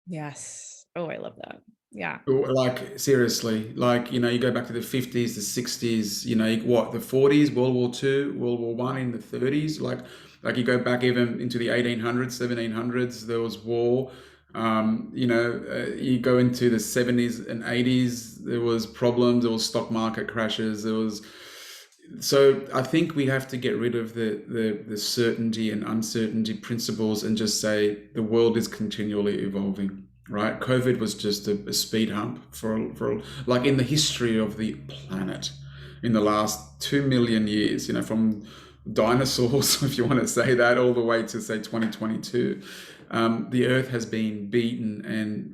Yes. Oh, I love that. Yeah. Like seriously, like you go back to the 50s, the 60s, what, the 40s, World War Two, World War One in the 30s, like you go back even into the 1800s, 1700s, there was war. You go into the 70s and 80s, there was problems, there was stock market crashes, there was. So I think we have to get rid of the certainty and uncertainty principles and just say the world is continually evolving, right? COVID was just a speed hump for like in the history of the planet in the last 2 million years, from dinosaurs, if you want to say that, all the way to say 2022. The Earth has been beaten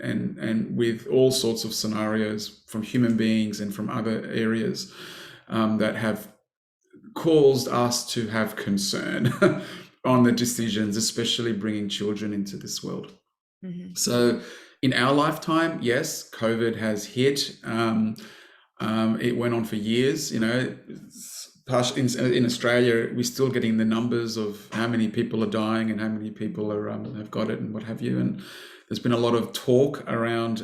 and with all sorts of scenarios from human beings and from other areas that have caused us to have concern on the decisions, especially bringing children into this world. Mhm. So, in our lifetime, yes, COVID has hit. It went on for years. In Australia, we're still getting the numbers of how many people are dying and how many people are have got it and what have you. And there's been a lot of talk around.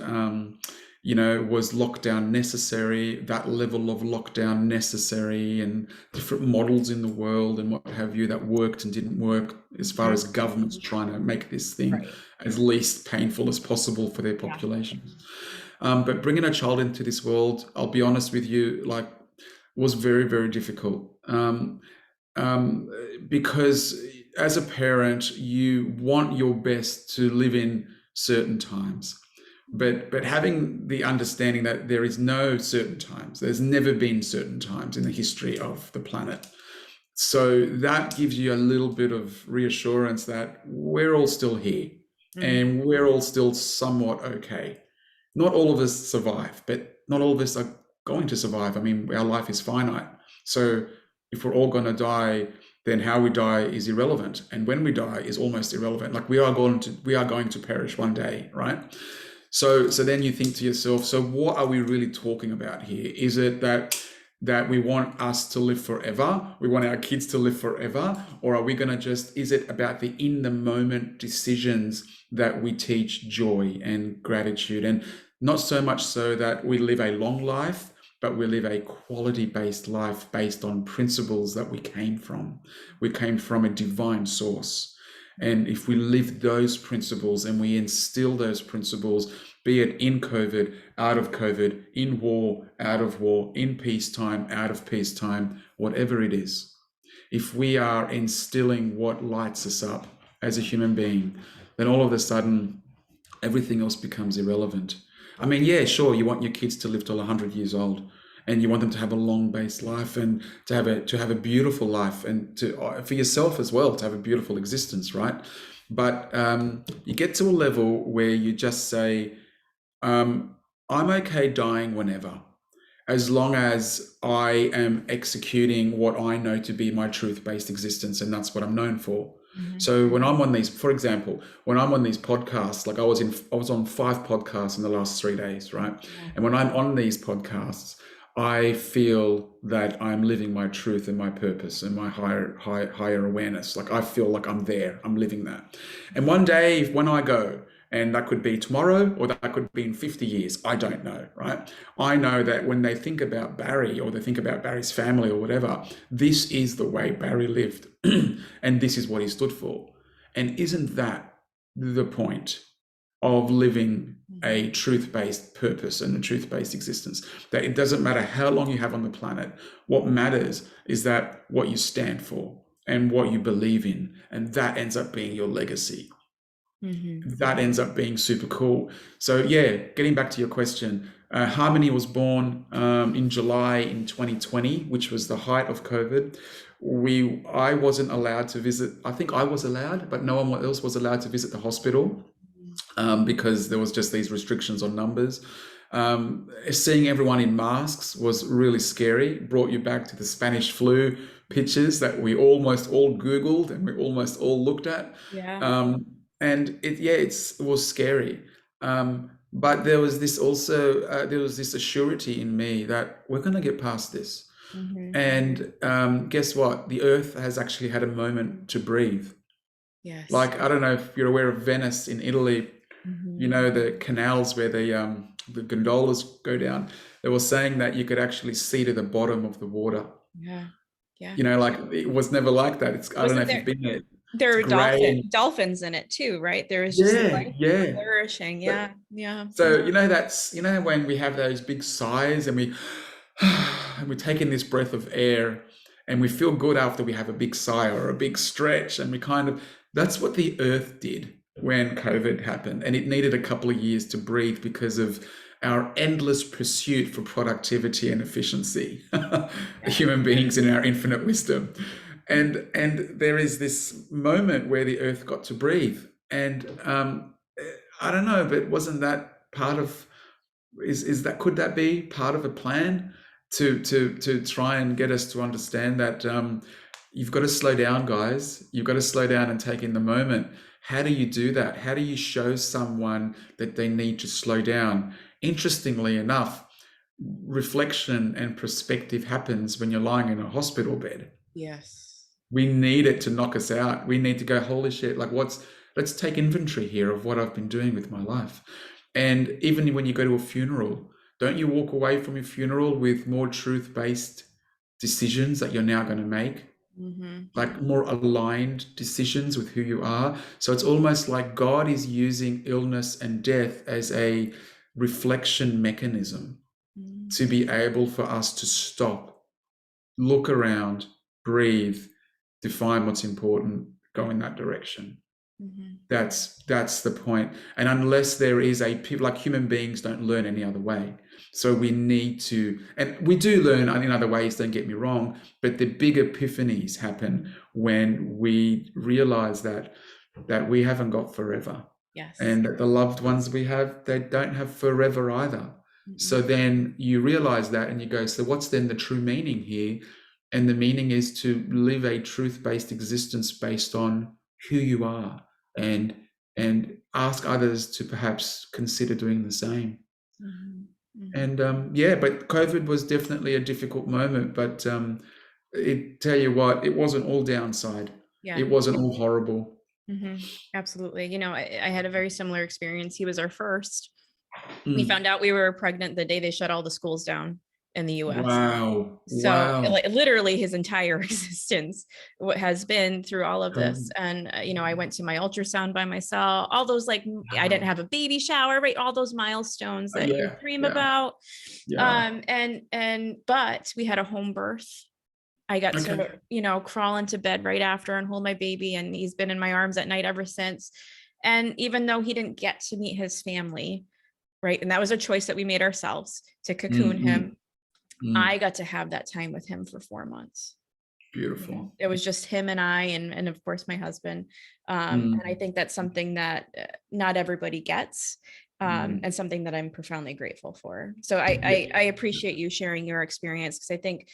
Was lockdown necessary? That level of lockdown necessary, and different models in the world and what have you that worked and didn't work as far as governments trying to make this thing Right. as least painful as possible for their Yeah. populations. But bringing a child into this world, I'll be honest with you, like, was very, very difficult. Um, because as a parent, you want your best to live in certain times. But having the understanding that there is no certain times, there's never been certain times in the history of the planet. So that gives you a little bit of reassurance that we're all still here Mhm. and we're all still somewhat okay. Not all of us survive, but not all of us are going to survive. I mean, our life is finite. So if we're all going to die, then how we die is irrelevant. And when we die is almost irrelevant. Like we are going to perish one day, right? So then you think to yourself, so what are we really talking about here? Is it that we want us to live forever? We want our kids to live forever? Or are we going to is it about the in the moment decisions that we teach joy and gratitude? And not so much so that we live a long life, but we live a quality based life based on principles that we came from. We came from a divine source. And if we live those principles and we instill those principles, be it in COVID, out of COVID, in war, out of war, in peacetime, out of peacetime, whatever it is, if we are instilling what lights us up as a human being, then all of a sudden everything else becomes irrelevant. I mean, yeah, sure, you want your kids to live till 100 years old, and you want them to have a long-based life and to have a beautiful life, and for yourself as well to have a beautiful existence, right? But you get to a level where you just say, I'm okay dying whenever, as long as I am executing what I know to be my truth-based existence, and that's what I'm known for. Mhm. So when I'm on these, for example, when I'm on these podcasts, like I was on 5 podcasts in the last 3 days, right? And when I'm on these podcasts, I feel that I'm living my truth and my purpose and my higher awareness. Like I feel like I'm there, I'm living that. And one day when I go, and that could be tomorrow or that could be in 50 years, I don't know, right? I know that when they think about Barry or they think about Barry's family or whatever, this is the way Barry lived and this is what he stood for. And isn't that the point of living a truth-based purpose and a truth-based existence? That it doesn't matter how long you have on the planet. What matters is that what you stand for and what you believe in, and that ends up being your legacy. Mhm. That ends up being super cool. So yeah, getting back to your question, Harmony was born in July in 2020, which was the height of COVID. I wasn't allowed to visit. I think I was allowed, but no one else was allowed to visit the hospital because there was just these restrictions on numbers. Seeing everyone in masks was really scary. Brought you back to the Spanish flu pictures that we almost all Googled and we almost all looked at. Yeah. And it was scary. But there was this also there was this assurity in me that we're going to get past this. Mhm. And guess what? The earth has actually had a moment to breathe. Yes. Like, I don't know if you're aware of Venice in Italy, you Hmm. know, the canals where the gondolas go down. They were saying that you could actually see to the bottom of the water. Yeah. Yeah. You know, like it was never like that. It's, I don't know Wasn't if there you've been there. there It's were grey and dolphins in it too, right? There was just yeah, life yeah. flourishing. But Yeah. Yeah. so, you know, that's, you know, when we have those big sighs and we and we take in this breath of air and we feel good after we have a big sigh or a big stretch, and we kind of, that's what the earth did when COVID happened. And it needed a couple of years to breathe because of our endless pursuit for productivity and efficiency, Yeah. human beings in our infinite wisdom. And there is this moment where the earth got to breathe. And I don't know, but wasn't that part of, is that, could that be part of a plan to try and get us to understand that you've got to slow down, guys. You've got to slow down and take in the moment. How do you do that? How do you show someone that they need to slow down? Interestingly enough, reflection and perspective happens when you're lying in a hospital bed. Yes. We need it to knock us out. We need to go, holy shit, like let's take inventory here of what I've been doing with my life. And even when you go to a funeral, don't you walk away from your funeral with more truth-based decisions that you're now going to make? Hmm. Like more aligned decisions with who you are. So it's almost like God is using illness and death as a reflection mechanism to be able for us to stop, look around, breathe, define what's important, go in that direction. Hmm. That's the point. And unless there is a, like, human beings don't learn any other way. So we need to, and we do learn in other ways, don't get me wrong, but the big epiphanies happen when we realize that we haven't got forever, Yes. and that the loved ones we have, they don't have forever either. Mm-mm. So then you realize that and you go, so what's then the true meaning here? And the meaning is to live a truth-based existence based on who you are, and ask others to perhaps consider doing the same. Hmm. Hmm. And yeah, but COVID was definitely a difficult moment. But it, tell you what, it wasn't all downside. Yeah. It wasn't all horrible. Hmm. Absolutely. I had a very similar experience. He was our first. We Mm. found out we were pregnant the day they shut all the schools down in the US. Wow, So wow. like literally his entire existence has been through all of this. COVID. And I went to my ultrasound by myself, all those, like, I didn't have a baby shower, right? All those milestones that you Yeah, dream yeah, about. yeah. But we had a home birth. I got Okay. to, crawl into bed right after and hold my baby, and he's been in my arms at night ever since. And even though he didn't get to meet his family, right? And that was a choice that we made ourselves to Mm, cocoon mm, him. I mm. got to have that time with him for 4 months. Beautiful. It was just him and I, and of course my husband. And I Mm, think that's something that not everybody gets, mm. and something that I'm profoundly grateful for. So I, Yeah. I, I appreciate you sharing your experience, because I think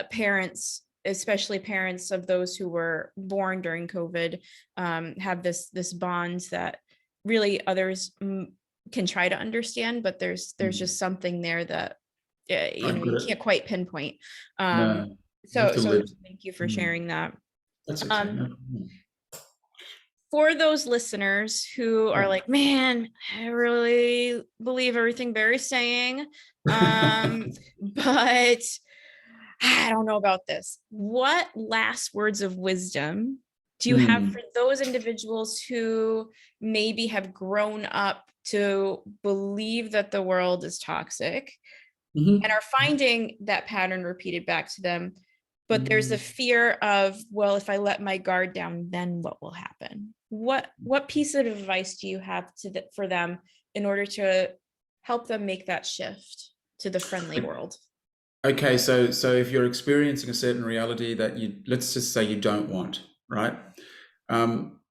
parents, especially parents of those who were born during COVID, have this bond that really others can try to understand, but there's Mm. just something there that I you get it. can't quite pinpoint. Um, No, you have so to so live. thank you for Mm. sharing that. That's okay. Um, No problem. for those listeners who are like, man, I really believe everything Barry's saying, but I don't know about this. What last words of wisdom do you have Mm. for those individuals who maybe have grown up to believe that the world is toxic and Mhm. are finding that pattern repeated back to them, but there's a Mm. fear of, well, if I let my guard down, then what will happen? What piece of advice do you have for them in order to help them make that shift to the friendly world? Okay, so if you're experiencing a certain reality that you, let's just say you don't want, right? Um,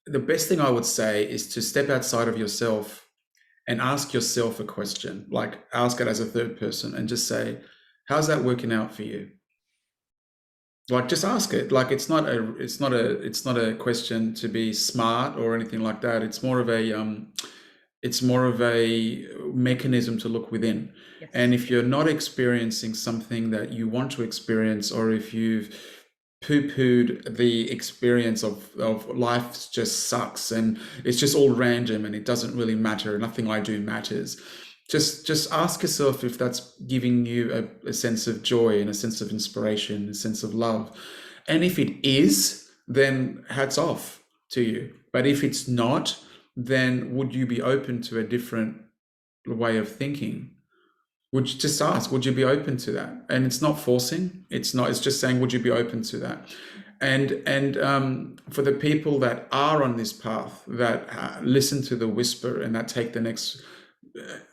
the best thing I would say is to step outside of yourself and ask yourself a question, like ask it as a third person and just say, how's that working out for you? Like just ask it. Like it's not a question to be smart or anything like that. It's more of a mechanism to look within. Yes. And if you're not experiencing something that you want to experience, or if you've poo-pooed the experience of life just sucks and it's just all random and it doesn't really matter. Nothing I do matters. Just ask yourself if that's giving you a sense of joy and a sense of inspiration, a sense of love. And if it is, then hats off to you. But if it's not, then would you be open to a different way of thinking? Would you just ask, would you be open to that? And it's not forcing. It's not. It's just saying, would you be open to that? And for the people that are on this path, that listen to the whisper and that take the next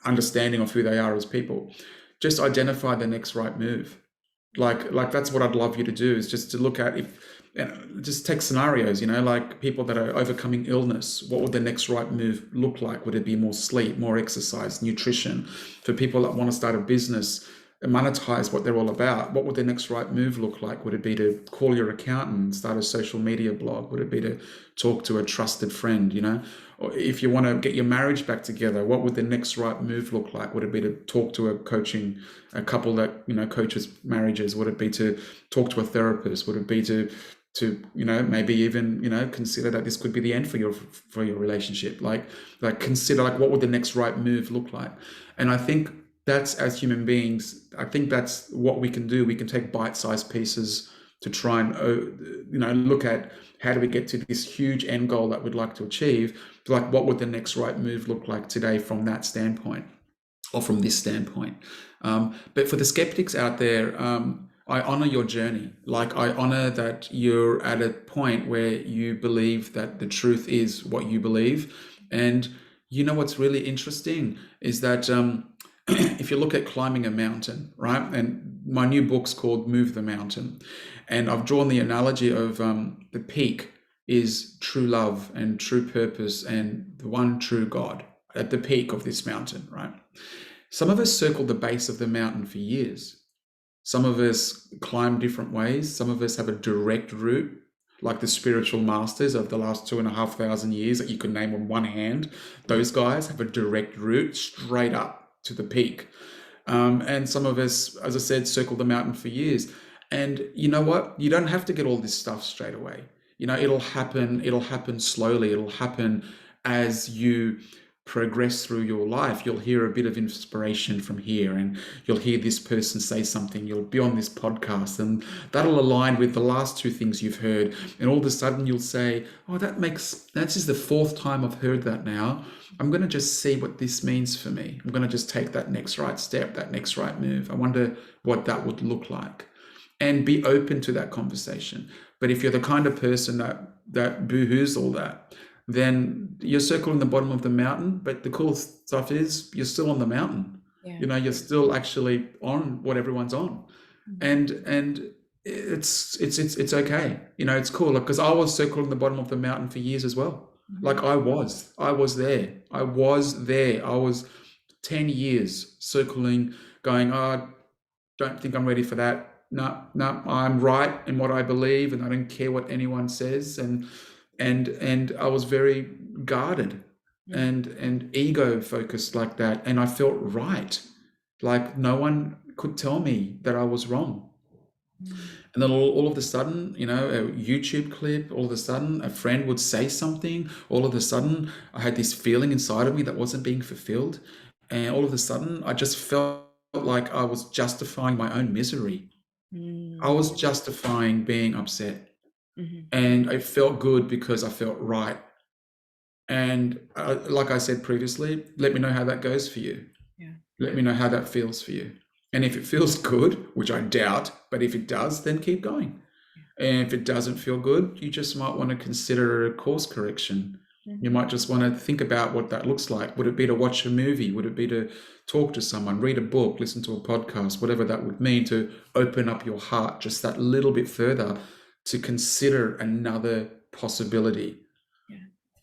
understanding of who they are as people, just identify the next right move. Like that's what I'd love you to do, is just to look at, if just take scenarios, like people that are overcoming illness. What would the next right move look like? Would it be more sleep, more exercise, nutrition? For people that want to start a business and monetize what they're all about, what would the next right move look like? Would it be to call your accountant and start a social media blog? Would it be to talk to a trusted friend, Or if you want to get your marriage back together, what would the next right move look like? Would it be to talk to a couple that, coaches marriages? Would it be to talk to a therapist? Would it be to maybe even, consider that this could be the end for your relationship? Like consider, like, what would the next right move look like? And I think that's, as human beings, I think that's what we can do. We can take bite-sized pieces to try and, look at how do we get to this huge end goal that we'd like to achieve. Like, what would the next right move look like today from that standpoint, or from this standpoint? But for the skeptics out there, I honor your journey. Like, I honor that you're at a point where you believe that the truth is what you believe. And what's really interesting is that if you look at climbing a mountain, right? And my new book's called Move the Mountain. And I've drawn the analogy of the peak is true love and true purpose and the one true God at the peak of this mountain, right? Some of us circle the base of the mountain for years. Some of us climb different ways. Some of us have a direct route, like the spiritual masters of the last 2,500 years that you could name on one hand. Those guys have a direct route straight up to the peak. And some of us, as I said, circle the mountain for years. And you know what? You don't have to get all this stuff straight away. It'll happen slowly. It'll happen as you progress through your life. You'll hear a bit of inspiration from here, and you'll hear this person say something. You'll be on this podcast, and that'll align with the last two things you've heard. And all of a sudden you'll say, oh, that's just the fourth time I've heard that now. I'm going to just see what this means for me. I'm going to just take that next right step, that next right move. I wonder what that would look like, and be open to that conversation. But if you're the kind of person that boo-hoos all that, then you're circling the bottom of the mountain. But the cool stuff is you're still on the mountain. Yeah. You're still actually on what everyone's on. Mm-hmm. And it's okay. It's cool, because I was circling the bottom of the mountain for years as well. Mm-hmm. Like I was there. I was 10 years circling, going, oh, I don't think I'm ready for that. No, I'm right in what I believe, and I don't care what anyone says. And I was very guarded and ego focused like that. And I felt right. Like no one could tell me that I was wrong. And then all of a sudden, a YouTube clip, all of a sudden a friend would say something. All of a sudden I had this feeling inside of me that wasn't being fulfilled. And all of a sudden I just felt like I was justifying my own misery. I was justifying being upset. Mm-hmm. And it felt good because I felt right. And like I said previously, let me know how that goes for you. Yeah. Let me know how that feels for you. And if it feels good, which I doubt, but if it does, then keep going. Yeah. And if it doesn't feel good, you just might want to consider a course correction. Mm-hmm. You might just want to think about what that looks like. Would it be to watch a movie? Would it be to talk to someone, read a book, listen to a podcast, whatever that would mean, to open up your heart just that little bit further, to consider another possibility. Yeah.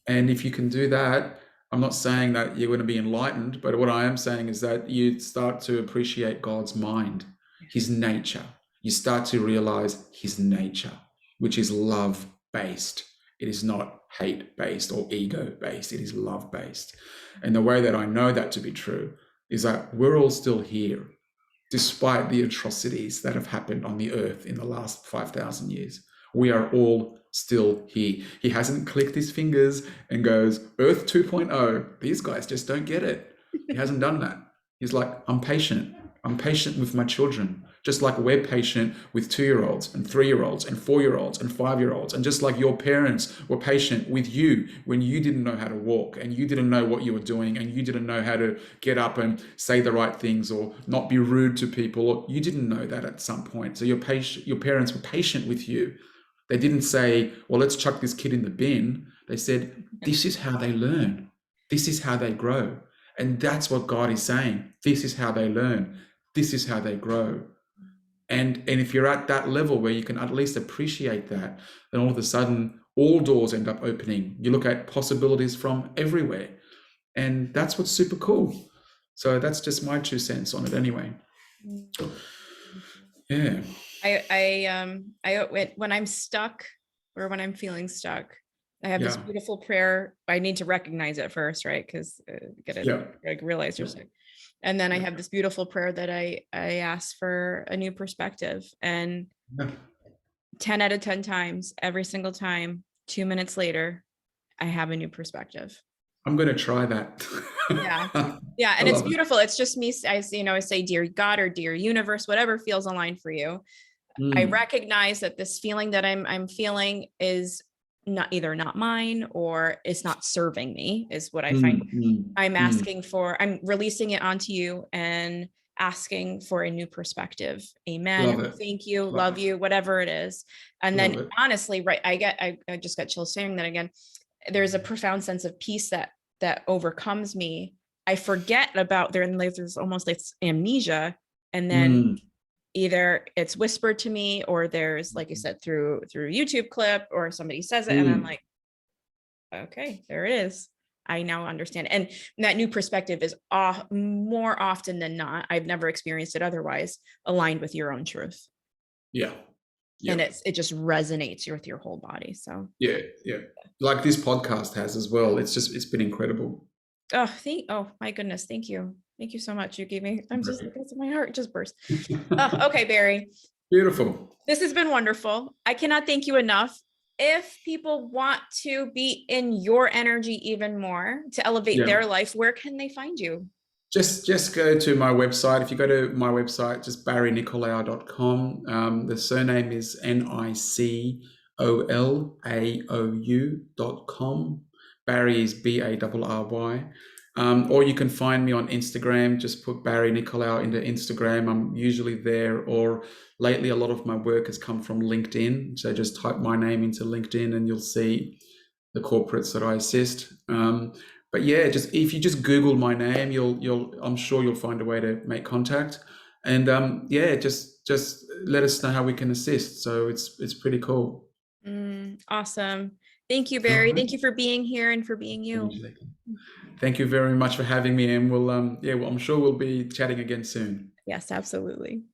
And if you can do that, I'm not saying that you're going to be enlightened, but what I am saying is that you start to appreciate God's mind, his nature. You start to realize his nature, which is love-based. It is not hate-based or ego-based. It is love-based. And the way that I know that to be true is that we're all still here, despite the atrocities that have happened on the earth in the last 5,000 years. We are all still here. He hasn't clicked his fingers and goes, Earth 2.0. These guys just don't get it. He hasn't done that. He's like, I'm patient. I'm patient with my children, just like we're patient with 2-year-olds and 3-year-olds and 4-year-olds and 5-year-olds. And just like your parents were patient with you when you didn't know how to walk and you didn't know what you were doing and you didn't know how to get up and say the right things or not be rude to people. You didn't know that at some point. So your parents were patient with you. They didn't say, well, let's chuck this kid in the bin. They said, this is how they learn. This is how they grow. And that's what God is saying. This is how they learn. This is how they grow. And if you're at that level where you can at least appreciate that, then all of a sudden, all doors end up opening. You look at possibilities from everywhere. And that's what's super cool. So that's just my 2 cents on it anyway. Yeah. When I'm stuck or when I'm feeling stuck, I have this beautiful prayer. I need to recognize it first, right? Because like realize you're sick. And then I have this beautiful prayer that I ask for a new perspective. And 10 out of 10 times, every single time, 2 minutes later, I have a new perspective. I'm going to try that. Yeah. And it's beautiful. It's just me. I say, dear God or dear universe, whatever feels aligned for you. I recognize that this feeling that I'm feeling is not mine or it's not serving me is what I find. I'm asking for, I'm releasing it onto you and asking for a new perspective. Amen. Thank you. Love you, whatever it is. And then honestly, right. I just got chills saying that again. There's a profound sense of peace that overcomes me. I forget about there's almost like amnesia. And then either it's whispered to me or there's, like you said, through YouTube clip or somebody says it and I'm like, okay, there it is. I now understand. And that new perspective is more often than not, I've never experienced it otherwise, aligned with your own truth. Yeah. And it just resonates with your whole body. So yeah. Like this podcast has as well. It's been incredible. Oh my goodness. Thank you. Thank you so much. You gave me, my heart just burst. Okay, Barry. Beautiful. This has been wonderful. I cannot thank you enough. If people want to be in your energy even more to elevate their life, where can they find you? Just go to my website. If you go to my website, just barrynicolaou.com. The surname is NICOLAOU.com. Barry is BARRY. Or you can find me on Instagram. Just put Barry Nicolaou into Instagram. I'm usually there. Or lately, a lot of my work has come from LinkedIn. So just type my name into LinkedIn and you'll see the corporates that I assist. But yeah, if you just Google my name, I'm sure you'll find a way to make contact. And just let us know how we can assist. So it's pretty cool. Awesome. Thank you, Barry. Thank you for being here and for being you. Thank you very much for having me. And I'm sure we'll be chatting again soon. Yes, absolutely.